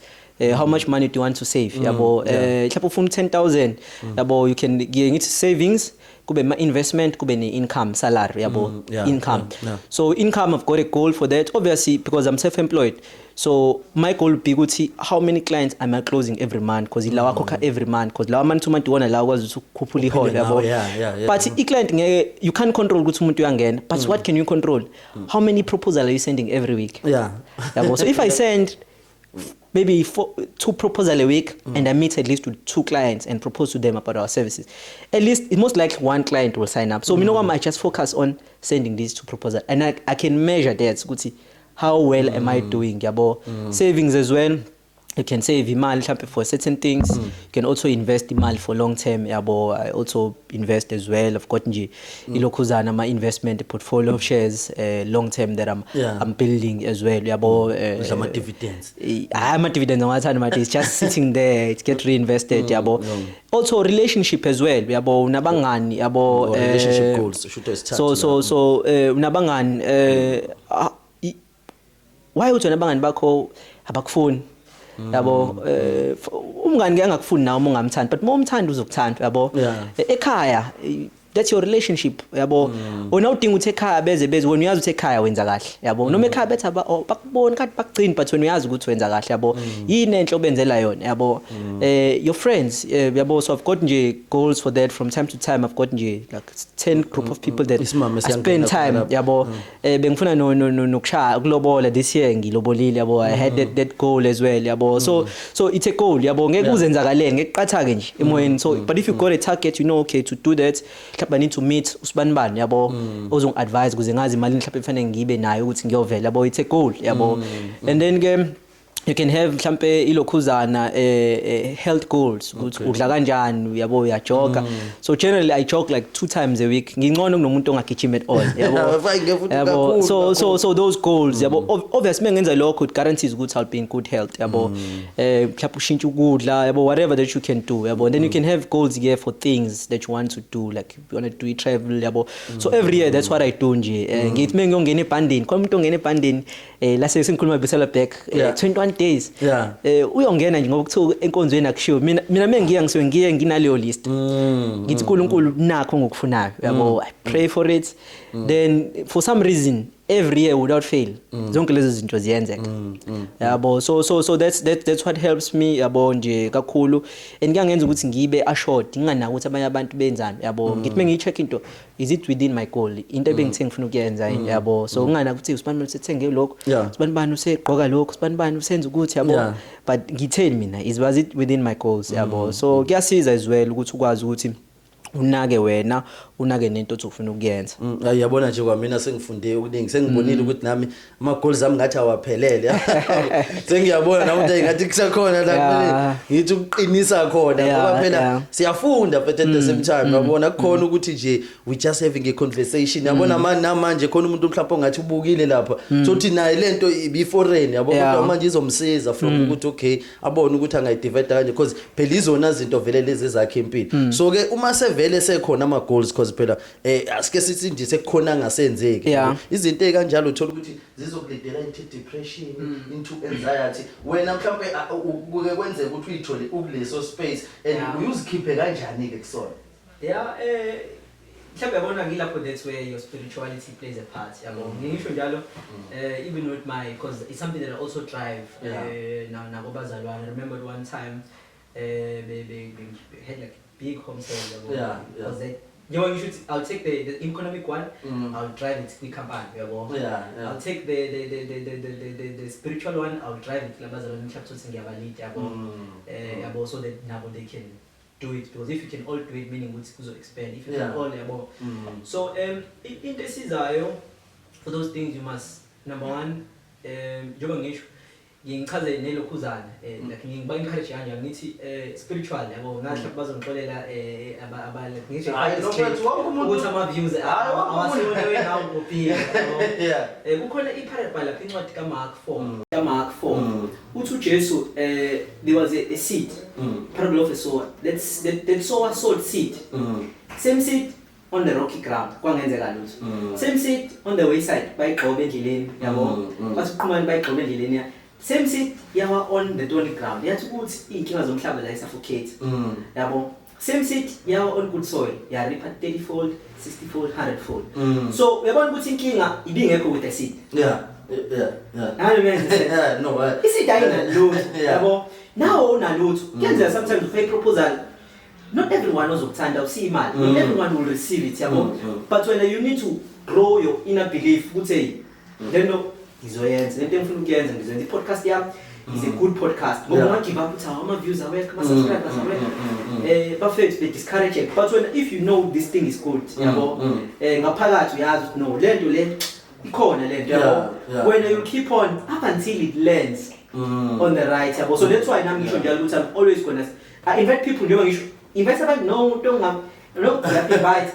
how much money do you want to save yabo mhlawumbe ufuna 10,000 yabo you can ngithi savings kube ma investment kube ne income salary yabo income so income I've got a goal for that obviously because I'm self-employed so my goal be ukuthi how many clients am I closing every month because ilawa khokha every month because lawa month to month wona la ukwazi ukukhuphula ihole yabo but i client ngeke you can't control ukuthi umuntu uyangena but what can you control how many proposals are you sending every week yabo so if I send maybe 2 proposals a week and I meet at least with 2 clients and propose to them about our services at least most likely 1 client will sign up so you know what I just focus on sending these 2 proposals and I can measure that ukuthi how well am I doing yabo savings as well you can save imali mhlawumbe for certain things you can also invest imali for long term yabo I also invest as well I've got nje ilokhuzana ama investment portfolio of shares long term that I'm building as well yabo ama dividends ama dividends ngathana but it's just sitting there it get reinvested yabo also relationship as well yabo unabangani yabo relationship goals should start so unabangani why uthi unabangani bakho abakufuni yabo umngani ngeke ngakufuni nawe ungamthandi but uma umthanda uzokuthanda yabo ekhaya that's your relationship yabo wena udinga ukuthi ekhaya beze wena uyazi ukuthi ekhaya wenza kahle yabo noma ekhaya bethi bakubona kanti bakugcina but wena uyazi ukuthi wenza kahle yabo yini enhle obenzela yona yabo your friends yabo so I've got nje goals for that from time to time I've got nje like 10 group of people that I spend time yabo bengifuna nokushaya ukulobola this year ngilobolile yabo I had that goal as well yabo so it's a goal yabo ngeke uzenzakalele ngeke qatha ke nje emoyeni so but if you got a target you know okay to do that mhlawumbe I need to meet usibanibani yabo ozongi advise kuze ngazi imali mhlawumbe kufanele ngibe nayo ukuthi ngiyovela yabo it's a goal yabo and then ke you can have mhlambe ilokhuzana health goals ukuthi udla kanjani yabo uyajoga so generally I jog like 2 times a week ngingcono kunomuntu ongagijima at all yabo so those goals yabo obviously mengenza lokho it guarantees ukuthi I'll be in good health yabo mhlawumbe ushintsha ukudla yabo whatever that you can do yabo and then you can have goals here for things that you want to do like you want to do travel yabo so every year that's what I do nje ngithi mengiyongena ebhandini khona umuntu ongena ebhandini la sengikhuluma besela back 21 days uyongena nje ngoba kuthiwa enkonzweni akushiwo mina mengiya ngisuke ngiye nginaleyo list ngithi uNkulunkulu nakho ngokufunayo yabo I pray for it then for some reason every year without fail zonke lezi zinto ziyenzeka yabo so that's what helps me yabo nje kakhulu and ngiyangenza ukuthi ngibe assured nginganaki ukuthi abanye abantu benzani yabo ngithi mengicheck into is it within my goal into ebengithe ngifuna ukuyenza yabo so nginganaki ukuthi usibanibani usethenge lokho usibanibani usegqoka lokho usibanibani usenza ukuthi yabo but ngitheni mina was it within my goals yabo so kuyasiza as well ukuthi ukwazi ukuthi unake wena unake nento othi ufuna ukuyenza yabona nje kwamina sengifunde ukuningi sengibonile ukuthi nami ama goals ami ngathi awaphelele sengiyabona namuntu engathi kusakhona la ngithi ukuqinisa khona ngoba phela siyafunda but at the same time yabona kukhona ukuthi nje we just having a conversation yabona manje khona umuntu mhlawumbe ongathi ubukile lapha sothi naye lento ibi foreign yabona manje izomsiza from ukuthi okay abone ukuthi angayidivide kanje because phela izona izinto vele lezi zakhe impilo so ke uma sevele sekhona ama goals because phela asike sithi nje sekukhona ngasenzeki izinto ekanjalo uthola ukuthi zizokuledela into depression into anxiety wena mhlawumbe kuke kwenzeka ukuthi uyithole ukuleso space and uyizikhiphe kanjani ke kusona mhlawumbe yabona ngilapho that's where your spirituality plays a part yabo ngisho njalo even with my because it's something that I also drive nabo bazalwane I remember one time they had like big home sales because they I'll take the economic one I'll drive it quick company I'll take the spiritual one I'll drive it labazalwane mhlawumbe ngiyabalead yabo so that now they can do it because if you can all do it meaning ukuthi kuzo expand if you can all yabo so into esizayo for those things you must number one njengoba ngisho ngichaze nelokhuzana like ngiba encourage kanje ngithi spiritual yabo ngahle bazongixolela abale ngisho ukuthi ama views awasibone wena uphila kukhona iparable lapha incwadi kaMark 4 uthi uJesu there was a seed parable of a sower that sower sowed seed same seed on the rocky ground kwangenzeka lutho same seed on the wayside bayigqoba endleleni yabo basiqhumana bayigqoba endleleni same seed yawa on the thorny ground yathi ukuthi inkinga zomhlaba la isuffocate yabo same seed yawa on good soil ya reap 30-fold 60-fold 100-fold so uyabona ukuthi inkinga ibingekho with the seed no seed ayinalutho yabo now unalutho kuyenzeka sometimes ufake proposal not everyone ozokuthanda usi imali not everyone will receive it yabo but when you need to grow your inner belief ukuthi then ngizoyenza lento engifuna ukuyenza ngizoyenza i-podcast yami is a good podcast ngoba ma give up uthi ama views awekho ama subscribers awekho perfect they discourage it but if you know this thing is good yabo ngaphakathi uyazi ukuthi no lento le ikhona lento yabo when you keep on up until it lands on the right yabo so that's why nami ngisho njalo ukuthi I'm always gonna invite people njengoba ngisho invite abantu no umuntu no invite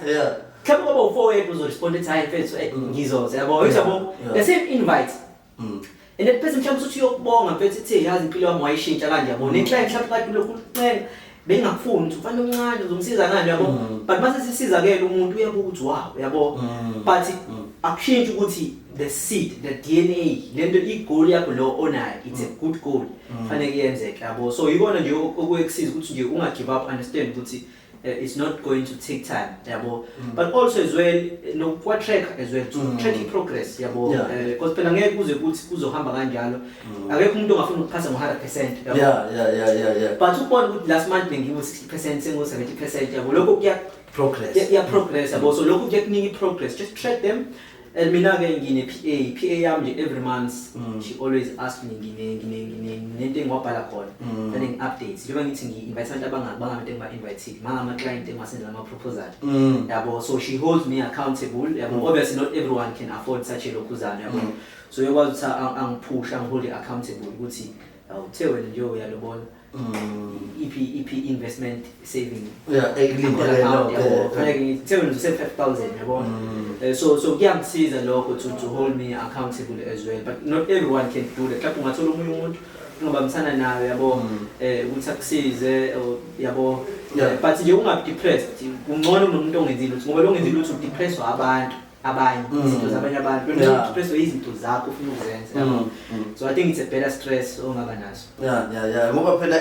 Kama ngoba u4 uzorespond ethi hayi mfethu ngizoze yabo yabo the same invite and that person mhlawumbe uthi uyokubonga mfethu ethi yazi impilo yami wayishintsha kanje yabo neclient mhlawumbe kade lokhu ucela bengakufuni ukuthi ufane uncane uzomsiza ngani yabo but mase sisizakela umuntu uyabuka ukuthi wow yabo but akushintsha ukuthi the seed the DNA lento igoal yakho lo onayo it's a good goal fanele kuyenzeka yabo so yikona nje okuyeksiza ukuthi nje unga give up understand ukuthi it's not going to take time yabo but also as well no kwa track as well to track progress yabo because phela ngeke kuze kuthi kuzohamba kanjalo akekho umuntu ongafuna ukuphasa ngo100% yabo yeah but ubona ukuthi last month bengiwo 60% sengo 70% yabo lokho kuya progress progress yabo so lokho kuya kunika progress just track them. And mina ke ngine PA yami nje every month she always ask me ngine nento engwabhala khona and updates njengoba ngithi ngi-invite abantu abangabantu engiba-invite mama client engiwasendela ama proposal yabo so she holds me accountable yabo obviously not everyone can afford such a lokhuzana yabo so yakwazi ukuthi angiphusha ngihold accountable ukuthi awuthe wena nje uyalobona EP investment saving fanele ngithe nje 5,000 yabo so kuyangisiza lokho to hold me accountable as well but not everyone can do that lapho ungathola umunye umuntu ngibambisana nayo yabo ukuthi akusize yabo but nje ungabi depressed ungcono kunomuntu ongenzile ukuthi ngoba longenzile ukuthi udepressed abantu abanye izinto zabanye abantu wena depressed izinto zakho ufuna ukuzenza so I think it's a better stress ongaba naso yeah ngoba phela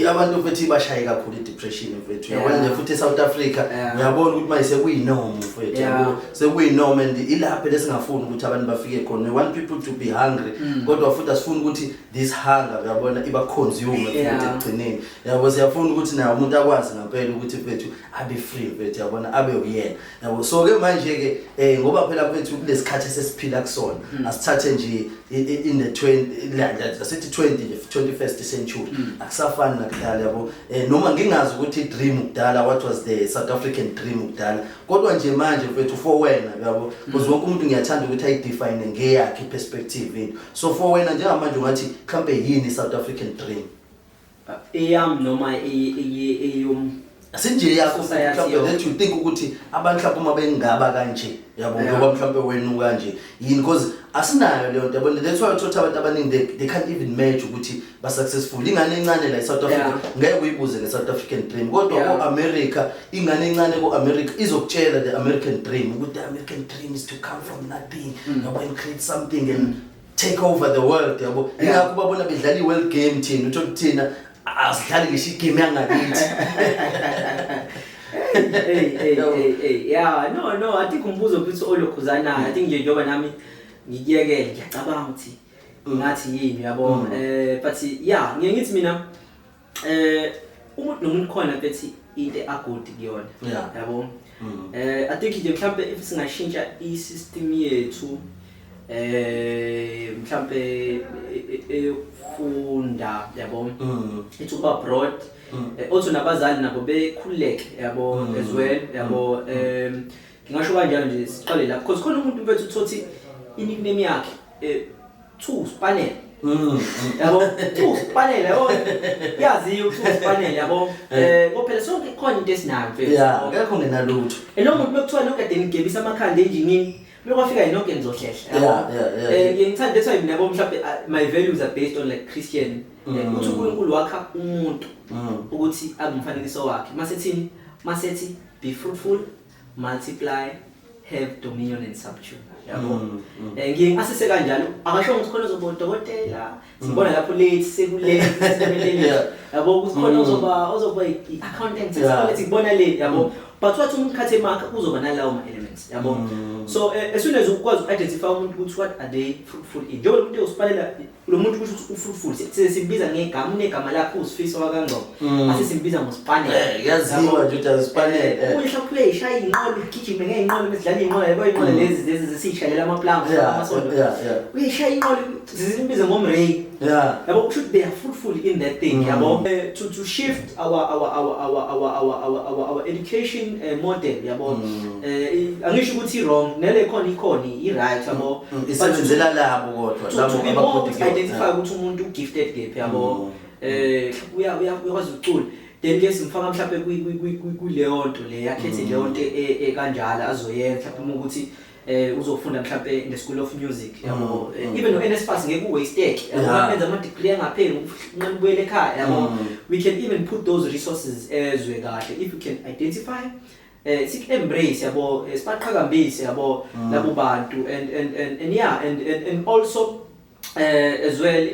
abantu futhi bashaye kakhulu depression mfethu yabona nje futhi eSouth Africa uyabona ukuthi manje sekuyinorm mfethu yabo sekuyinorm and ilapha lesingafuni ukuthi abantu bafike khona we want people to be hungry kodwa futhi asifuni ukuthi this hunger uyabona iba consume futhi egcineni yabo siyafuna ukuthi naye umuntu akwazi ngempela ukuthi mfethu abe free mfethu yabona abe uyena yabo so ke manje ke ngoba phela mfethu kulesikhathi sesiphila kusona asithathe nje in the 21st century akusafani nakudala yabo noma ngingazi ukuthi dream kudala what was the South African dream kudala kodwa nje manje mfethu for wena yabo because wonke umuntu ngiyathanda ukuthi ayidefine ngeyakhe perspective yini so for wena njengamanje ungathi mhlambe yini South African dream eyam noma eyom asinje yakho mhlawumbe that you think ukuthi abantu mhlawumbe uma bengaba kanje yabo ngoba mhlawumbe wena kanje yini because asinayo leyo nto yabona that's why uthatha abantu abaningi they can't even match ukuthi ba successful ingane encane la eSouth Africa ngeke uyibuze ngeSouth African dream kodwa ko-America ingane encane ko-America izokutshela the American dream ukuthi the American dream is to come from nothing yabo and create something and take over the world yabo ingakho babona bedlala i-world game thina uthola thina asidlali ngisho igame yangakithi yeah no I think umbuzo ukuthi olokhuzana I think nje njoba nami ngikiyekele ngiyacabanga ukuthi ngathi yini yabo but yeah ngiyithi mina umuntu nomuntu khona bethi into agudi kuyona yabo I think nje mhlambe if singashintsha i-system yethu mhlambe efunda yabo ethi kuba broad also nabazali nabo bekhuleke yabo as well yabo ngingasho kanjalo nje siqale lapho because khona umuntu mfethu uthothi i-nickname yakhe Two Spanel yabo Two Spanel yabo yazi Two Spanel yabo ngoba sonke khona into esinayo mfethu ngekho ngenalutho lo muntu bekuthiwa nokade ngigebisa amakhanda enjinini lokufika yonke nizohlehla ngiyithanda that's why mina yabo mhlawumbe my values are based on like Christian uthi uNkulunkulu wakha umuntu ukuthi abumfanekiso wakhe masethi be fruitful multiply have dominion and subdue yabo ngiasise kanjalo akasho ukuthi khona uzoba udokotela sibona lapho late sekulate semelele yabo ukuthi khona uzoba i-accountant sibona late yabo but wathi umkhathe mark uzoba nalawo ma elements yabo so as soon as ukwazi identify umuntu ukuthi what are they fruitful in njengoba umuntu usipalela lo muntu ukuthi ufruitful sibiza negama lakho usifiso wakangqo asisimbiza ngospanel yaziwa nje ukuthi aspanel uyihla play shaya inqolo igijime ngeinqolo mesidlala inqolo yabo inqolo lezi zisishalela amaplanks amasondo uyishaya inqolo zisimbiza ngomray yabo should be fruitful in that thing yabo to shift our education model yabo angisho ukuthi wrong nele khona ikhoni i-right yabo isebenzela labo kodwa labo abakhona identify ukuthi umuntu gifted kephi yabo uyakwazi ukucula then ke simfaka mhlawumbe kuleyo nto le yakhethe leyo nto ekanjalo azoyenza mhlawumbe ukuthi uzofunda mhlawumbe in the school of music yabo even no NSFAS ngeke uwaste yabenza ama degree angapheli unqanibuyele ekhaya yabo we can even put those resources ezwe kahle if you can identify sik embrace yabo sibaqhakambise yabo labo bantu and yeah and also as well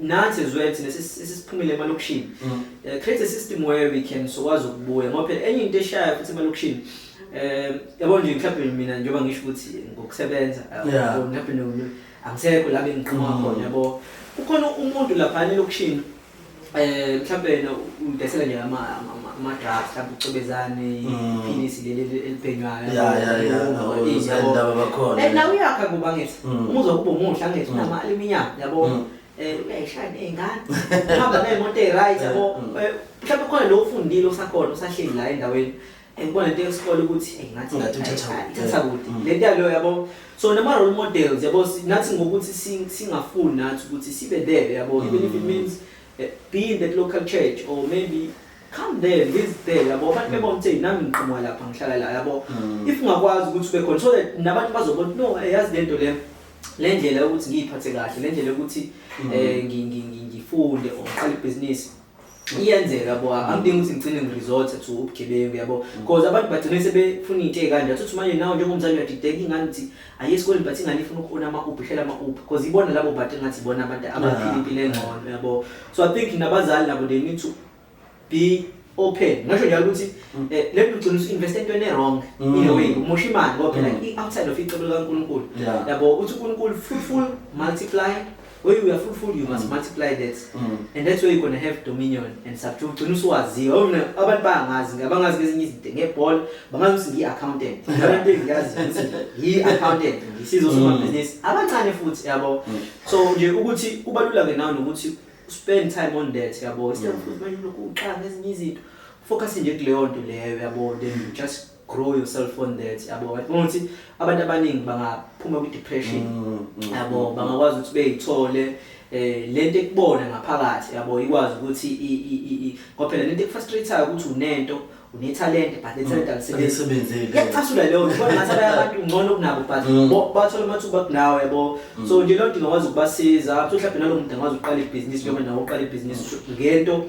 nathi as well thina sesiphumile emalokishini create a system where we can sokwazi ukubuya ngoba phela enye into eshaya futhi emalokishini yabo nje mhlawumbe mina njengoba ngisho ukuthi ngokusebenza mhlawumbe angisekho la bengiqhuma khona yabo ukhona umuntu lapha elokishini mhlawumbe udesela nje ama drugs mhlawumbe ucobezane iphilisi leli elibhenywayo indaba bakhona la uyakha kuba ngithi umuzwa kuba umuhle angithi unama aliminyama yabo uyayishaya nezingane hamba nemoto right yabo mhlawumbe khona lo ufundile usakhona usahleli la endaweni ngibona into yesikole ukuthi ngathi ithatha kude lento yalo yabo so nama role models yabo nathi ngokuthi singafuni nathi ukuthi sibe there yabo even if it means be in that local church or maybe come there visit there yabo abantu bebonke nami ngiqhumwa lapha ngihlala la yabo if ungakwazi ukuthi ube khona so that nabantu bazobona no yazi lento le ndlela ukuthi ngiyiphathe kahle le ndlela ukuthi ngifunde or ngiqale ibhizinisi iyenzeka yabo angidingi ukuthi ngicine ngiresort to ubugebengu yabo because abantu bagcina sebefuna into ekanje athi manje nawe njengomzali uyadideka ingane ukuthi ayesikoleni but ingane ifuna ukona ama-Uber ihlela ama-Uber because ibona labo bantu ngathi ibona abantu abaphila impilo engcono yabo so I think nabazali nabo they need to be open ngisho njalo ukuthi let me ugcina usinvest entweni wrong in a way umosha imali ngoba phela outside of icebo likaNkulunkulu yabo uthi uNkulunkulu fruitful multiply. When you are fruitful, you must multiply that, and that's where you're gonna have dominion and subdue. Tunusuwazi, abantu bangazi, abangazi ngezinye izinto ngebhola, bangazi ukuthi ngi-accountant. Abantu engiyazi ukuthi ngi-accountant, ngisiza osomabhizinisi abancane futhi yabo. So nje ukuthi kubalula-ke nawe nokuthi spend time on that yabo. Instead of ukuthi manje lokhu uqala ngezinye izinto, focus nje kuleyo nto leyo yabo, then you just grow yourself on that yabo. Ukuthi abantu abaningi bangaphuma kwi-depression yabo, bangakwazi ukuthi beyithole lento ekubona ngaphakathi yabo, ikwazi ukuthi ngoba phela lento ekufrustrateayo ukuthi unento unetalent but le talent alisebenzeli yacasula leyo nto bona ngathi abantu ngcono kunabo but bathola amathuba kunawe yabo. So nje lonto ingakwazi ukubasiza so mhlawumbe nalo muntu angakwazi ukuqala ibhizinisi njengoba nawo uqala ibhizinisi ngento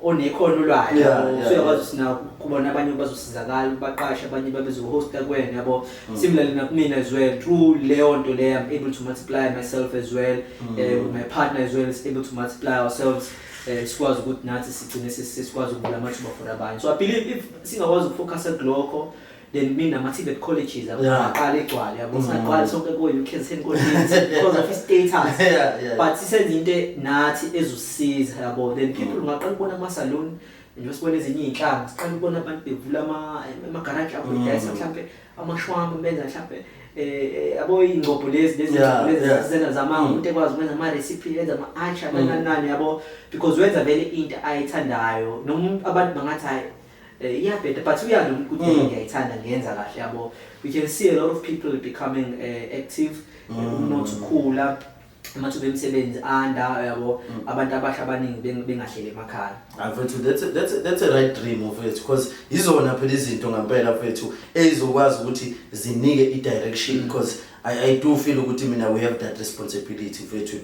onekhono lwayo so yakwazi sina kubona abanye bazosizakala baqasha abanye babezohosta kwena yabo. Similarly nakumina as well through leyo nto leyo I'm able to multiply myself as well with my partner as well is able to multiply ourselves sikwazi ukuthi nathi sigcine sesikwazi ukuvula amathuba for abanye. So I believe if singakwazi ukufocus kulokho then mina ama-TVET colleges aqala egcwale yabo singaqala sonke kuyo UKZN colleges because of status but sisenza into nathi ezosisiza yabo. Then people ungaqala ukubona ama-salon nje sibone ezinye iy'nhlanga siqala ukubona abantu bevula ama-garage abo bedayisa mhlawumbe amashwambu benza mhlawumbe yabo iy'ngcobho lezi zena zamanga umuntu ekwazi ukwenza ama-recipe yenza ama-acha nanani yabo because wenza vele into ayithandayo noma abantu bangathi hayi iyabheda but uyazi ukuthi ngiyayithanda ngiyenza kahle yabo. We can see a lot of people becoming active unokukhula amathuba emisebenzi anda yabo abantu abasha abaningi bengahlele emakhaya. Mfethu that's a right dream mfethu because izona phela izinto ngempela mfethu ezokwazi ukuthi zinike i-direction because I do feel ukuthi mina we have that responsibility mfethu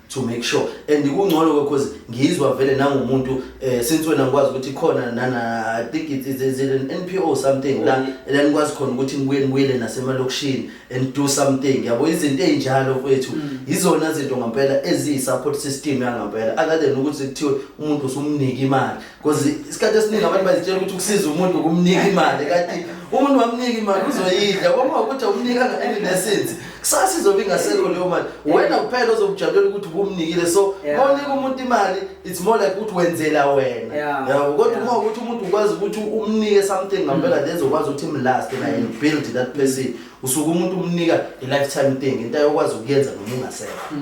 to make sure and kungcono because ngizwa vele nangumuntu since wena ngikwazi ukuthi khona nana I think it is an NPO or something la ngikwazi khona ukuthi ngibuyele nasemalokishini and do something yabo. Izinto ezinjalo mfethu izona izinto ngempela ezi support system yangempela other than ukuthi kuthiwe umuntu usumnika imali because isikhathi esiningi abantu bazitshela ukuthi ukusiza umuntu ukumnika imali kanti umuntu wamnika imali uzoyidla ngoba ukuthi umnika ngani lessons kusasa izobe ingasekho leyo mali wena kuphela ozokujabulela ukuthi ubumnikile. So mawunika umuntu imali it's more like ukuthi wenzela wena yabo kodwa uma ukuthi umuntu ukwazi ukuthi umnike something ngempela lezokwazi ukuthi imlast and build that person usuke umuntu umnika a lifetime thing into ayokwazi ukuyenza noma ungasekho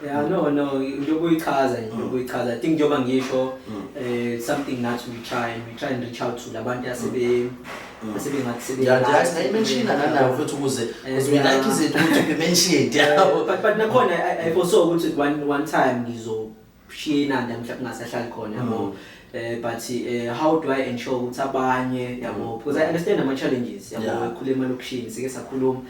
yabo. No ngiyokuyichaza I think njengoba ngisho something that we try and reach out to labantu I mention nanawo futhi ukuze we like izinto ukuthi be mentioned yabo but nakhona I also ukuthi one time ngizoshiya inanda mhlawumbe ngasahlali khona yabo. But how do I ensure ukuthi abanye yabo because I understand ama challenges yabo ekhuluma lokishini sike sakhuluma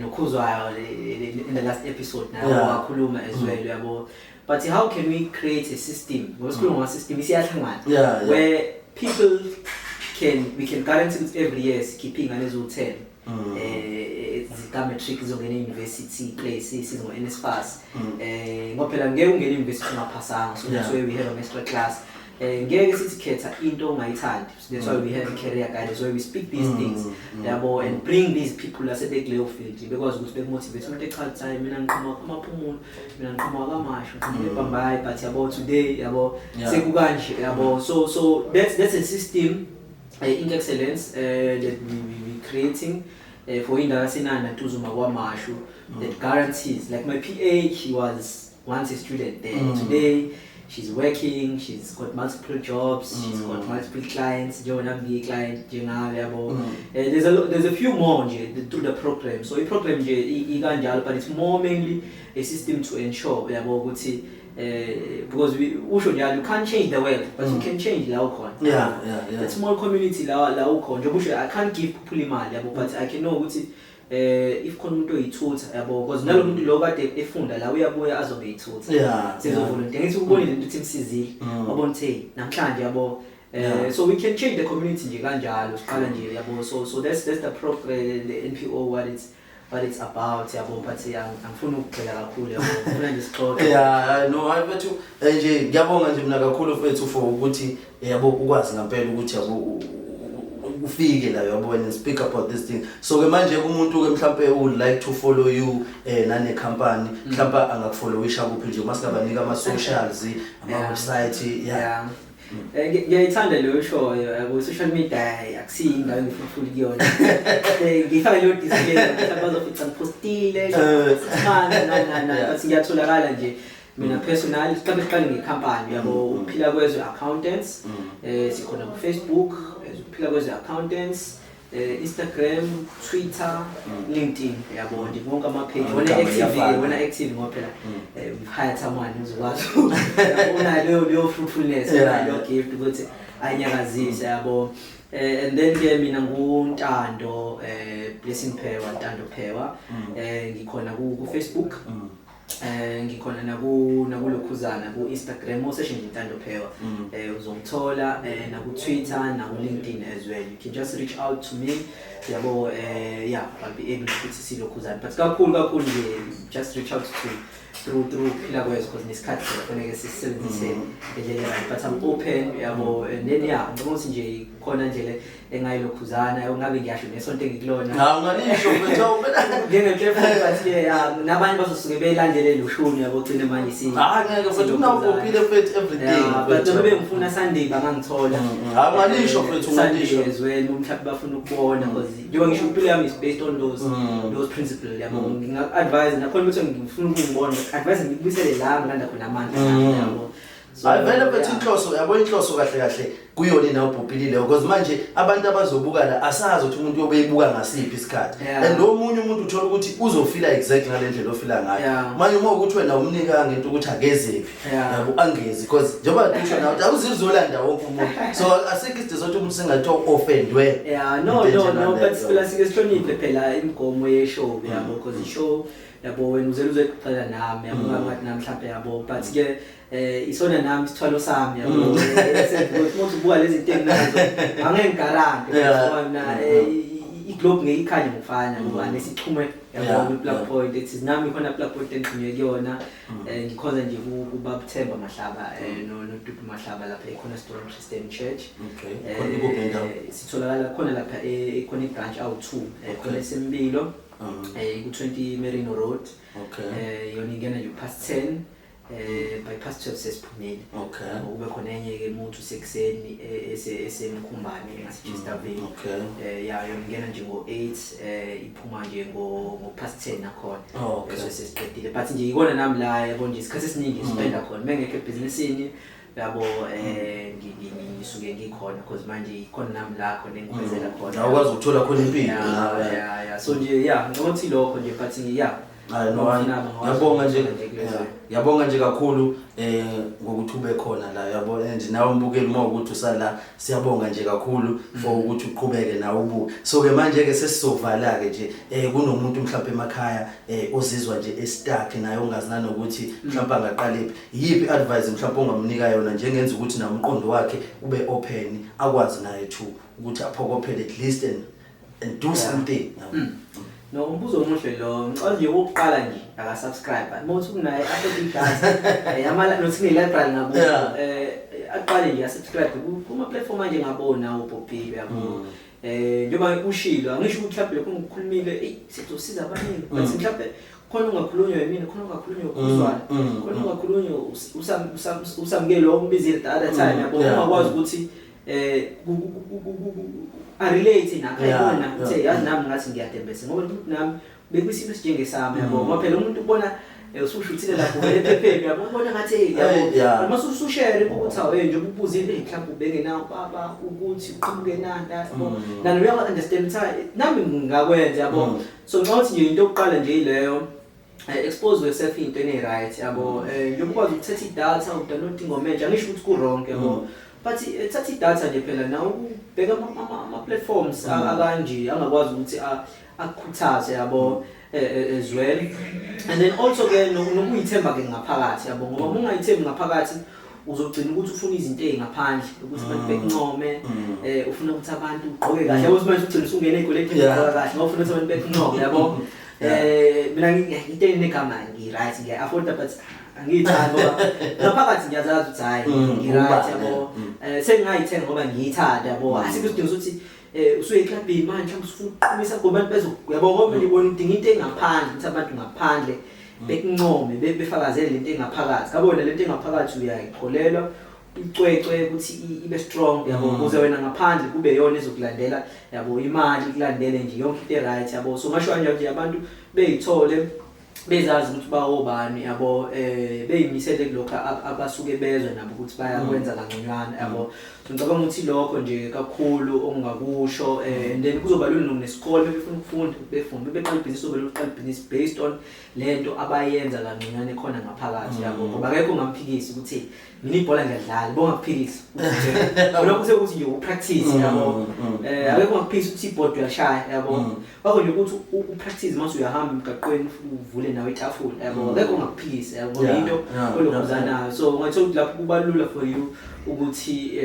nokhuzwayo in the last episode nawo wakhuluma as well yabo. But how can we create a system ngosikhuluma system isiyahlangana where people we can guarantee that every year keeping an ezo 10 zika-matric izongena e-university place sizingo-NSFAS ngoba phela ngeke ungene e-university ungaphasanga, so that's why we have an extra class. Ngeke sithi khetha into ongayithandi, so that's why we have a career guidance where we speak these things yabo and bring these people asebekuleyo field bekwazi ukuthi bekumotivate umuntu echaza hayi mina ngiqhuma amaphumulo, mina ngiqhuma kamasho ngibambaye but yabo today yabo sekukanje yabo, so that's a system in excellence that we creating for indawo yasenanda Ntuzuma kwamashu that guarantees, like my PA, she was once a student there, today she's working, she's got multiple jobs, she's got multiple clients, Jonambi client, there's a few more through the program. So the program but it's more mainly a system to ensure because you can't change the world, but you can change Laukon. Yeah. A small community Laukon. I can't give people money, but I can know if komuntu yithutha yabo because nalo muntu lo kade efunda la uyabuya azobe yithutha sizovolunteer ngithi ukubonile into emsizile wabona ukuthi namhlanje yabo so we can change the community nje kanjalo siqala nje yabo, so that's the the NPO what it's about yabo, but angifuna ukuphela kakhulu yabo ngifuna nje sixoxe no ayibethu nje ngiyabonga nje mina kakhulu mfethu for ukuthi yabo ukwazi ngempela ukuthi yabo ufike la yabo and speak about this thing. So ke manje umuntu ke mhlambe would like to follow you nane company mhlambe angakufollowisha kuphi nje masikabanika ama socials ama website ngiyayithanda leyo show yabo social media akusinga ngifuna kuyona ngifaka leyo display mhlawumbe bazofica ngipostile na but ngiyatholakala nje mina personally mhlawumbe siqale ngecompany yabo uphila kwezwe accountants sikhona ku Facebook uphila kwezwe accountants Instagram, Twitter, LinkedIn yabo nje bonke ama page wena active ngoba phela we've hired someone uzokwazi una leyo fruitfulness leyo gift ukuthi ayanyakazisa yabo. And then ke mina nguNtando Blessing Phewa, Ntando Phewa ngikhona ku Facebook ngikhona nakulokhuzana ku Instagram session Ntando Phewa uzongithola na ku Twitter na ku LinkedIn as well. You can just reach out to me yabo I'll be able to see lokhuzana, but kakhulu nje just reach out to through phila kwezwe because nesikhathi kufanele sisebenzise ngendlela right, but I'm open yabo, and then ngicabanga ukuthi nje khona nje le engayilokhuzana ungabe ngiyasho nesonto engikulona ungalisho mfethu but nabanye bazosuke belandele lushuni yabo gcine manje ngeke mfethu unawuphile mfethu everyday but noma ngifuna Sunday bangangithola ungalisho mfethu ungalisho as well mhlawumbe bafuna ukubona because njengoba ngisho impilo yami is based on those principles yabo. Nginga-advise nakhona ukuthi ngifuna ukubona advise ngibuyisele la ngilanda khona amandla yabo. Vele mfethu inhloso yabo, inhloso kahle kuyona na ubhubhilile because manje abantu abazobuka la asazi ukuthi umuntu uyobeyibuka ngasiphi isikhathi and omunye umuntu uthola ukuthi uzofila exactly ngalendlela ofila ngayo. Manje uma ukuthi wena umnika ngento ukuthi akezephi yabo angezi because njengoba dusho nawe awuzizolanda wonke umuntu, so asikho isidizothu umuntu sengathiwa offendwe no but phela sike sihloniphe phela imigomo yeshow yabo because ishow yabo wena uzoqala nami yabo ngathi namhlanje yabo, but ke isona nami sithwalo sami yabo ukuthi ubuka lezi zinto enginazo angeke ngigarante ngoba iglobe ngeke ikhanye ngokufana ngoba nesixhume yabo ku Black Point it is nami khona Black Point engixhume kuyona ngikhonza nje kubabuthemba Mahlaba no Dudu Mahlaba lapha ekhona Storm Christian Church. Khona ikuphi indawo sitholakala khona lapha ekhona branch awu2 khona eSembilo ku20 Merino Road. Yona ingena nje past 10 by past 12 sesiphumile. Ube khona enye ke umuntu sekuseni esemkhumbane ngaseChesterville. Yona ingena nje ngo8 iphuma nje ngo past 10 nakhona bese sesiqedile, but nje ikona nami la yabo nje isikhathi esiningi spenda khona mengeke ebusinessini yabo ngisuke ngikhona because manje ikhona nami la khona engikwezela khona awukwazi ukuthola khona impilo. So nje ngicabanga ukuthi lokho nje but ngiyabonga nje kakhulu ngokuthi ube khona la yabo, and nawe mbukeli uma ukuthi usala siyabonga nje kakhulu for ukuthi uqhubeke nawe ubuke. So ke manje ke sesizovala ke nje kunomuntu mhlawumbe emakhaya ozizwa nje estuck naye ungazinana ukuthi mhlawumbe angaqalephi, yipi advice mhlawumbe ongamnika yona njengenza ukuthi na umqondo wakhe ube open akwazi naye to ukuthi aphokophele at least and do something. No umbuzo omuhle lo ngicela nje ukuqala nje aka subscribe mothi kunaye after idatha yamala nothi ne library ngabo aqale nje subscribe kuma platform manje ngabona uPoppy yabo njengoba ushilo angisho ukuthi mhlawumbe lokho ngikhulumile sizosiza abaningi but mhlawumbe khona ungakhulunywa yimina khona ungakhulunywa ukuzwana khona ungakhulunywa usamukele lo umbizile the other time yabo ungakwazi ukuthi a relate nakhona uthe yazi nami ngathi ngiyadembese ngoba nami bekwisimo sinjengesami yabo ngoba phela umuntu ubona usushuthile lapho vele ephepheni yabo ubona ngathi yabo mase usushare ukuthi awe nje ubuzile mhlawumbe ubenge nawo baba ukuthi uqhamuke nanda yabo nani uya understand ukuthi nami ngingakwenza yabo so ngithi nje into yokuqala nje ileyo expose yourself into ene right yabo njengoba ukuthetha idatha udownload ingoma entsha ngisho ukuthi ku wrong yabo but thatha idatha nje phela na ubheka ama platforms akanje angakwazi ukuthi akukhuthaze yabo as well and then also ke nokuyithemba ke ngaphakathi yabo ngoba ungayithembi ngaphakathi uzogcina ukuthi ufuna izinto ezingaphandle ukuthi abantu bekuncome ufuna ukuthi abantu ugqoke kahle yabo manje ugcina usungena ecollective ugqoka kahle ngoba ufuna ukuthi abantu bekuncome yabo mina nginte negama ngi-right ngiya-afford but angiyithandi ngoba ngaphakathi ngiyazazi ukuthi hayi ngi-right yabo sengingayithenga ngoba ngiyithanda yabo asikudinga ukuthi usuye eklabhini manje usufuna ukuqhumisa ngobantu yabo ngoba ngibona udinga into engaphandle ukuthi abantu ngaphandle bekuncome befakazele lento engaphakathi ngabona lento engaphakathi uyayikholelwa icwecwe ukuthi ibe strong yabo ukuze wena ngaphandle kube yona ezokulandela yabo imali kulandele nje yonke into right yabo so ngasho nje abantu beyithole bezazi ukuthi bawobani yabo beyimisele kulokho abasuke bezwe nabo ukuthi bayakwenza kangconywana yabo so ngicabanga ukuthi lokho nje kakhulu ongakusho and then kuzoba lula nesikole befuna ukufunda befunde beqala ibhizinisi sobe lokuqala ibhizinisi based on lento abayenza kangconywana khona ngaphakathi yabo ngoba akekho ngamphikisi ukuthi mina ibhola ngiyadlala bongakuphikisi lokho sekuthi nje upractice yabo akekho ngakuphikisi ukuthi ibhodo uyashaya yabo bakho nje ukuthi upractice mase uyahamba emgaqweni uvule nawe itafula yabo akekho ngakuphikisi yabo ngoba into olokuzanayo so ngathi ukuthi lapho kuba lula for you ukuthi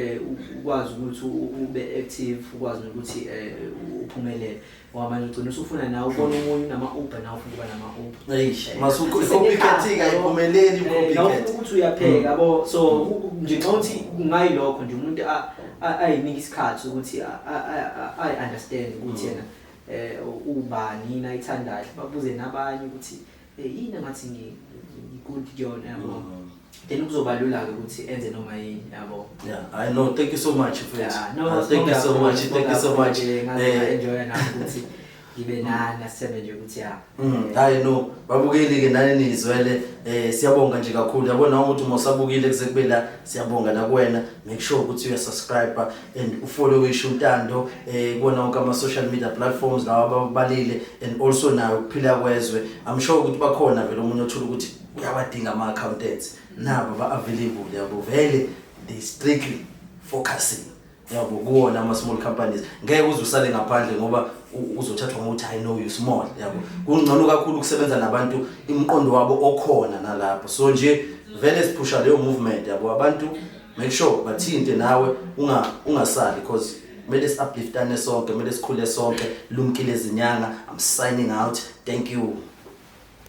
ukwazi ukuthi ube active ukwazi ukuthi uphumelele ngoba manje ugcina usufuna nawe ubona umuntu nama Uber nawe ufuna kuba nama Uber masucomplicating ayiphumeleli ucomplicate ukuthi uyapheka yabo so nje ngokuthi ngayilokho nje umuntu ayinika isikhathi ukuthi I understand ukuthi yena ubani nayithandayo babuze nabanye ukuthi yini ngathi ngi-good kuyona yabo then kuzoba lula ukuthi enze noma yini yabo I know thank you so much for it thank you so much enjoy na ukuthi ibe nana sebe nje ukuthi hayi no babukeli ke nani nizwele siyabonga nje kakhulu yabona ukuthi mosabukile kuze kube la siyabonga na kuwena make sure ukuthi uya subscribe and ufollow iShutando kuona wonke ama social media platforms lawa ababalile and also nayo ukuphila kwezwe I'm sure ukuthi bakhona vele umuntu othola ukuthi uyabadinga ama accountants nabo ba available yabo vele they strictly focusing yabo kuona ama small companies ngeke uzusale ngaphandle ngoba uzothathwa ngokuthi I know you small yabo kungcono kakhulu ukusebenza nabantu imqondo wabo okhona nalapho so nje vele siphusha leyo movement yabo abantu make sure bathinte nawe ungasali because mele upliftane sonke mele sikhule sonke lumkile izinyanga I'm signing out thank you.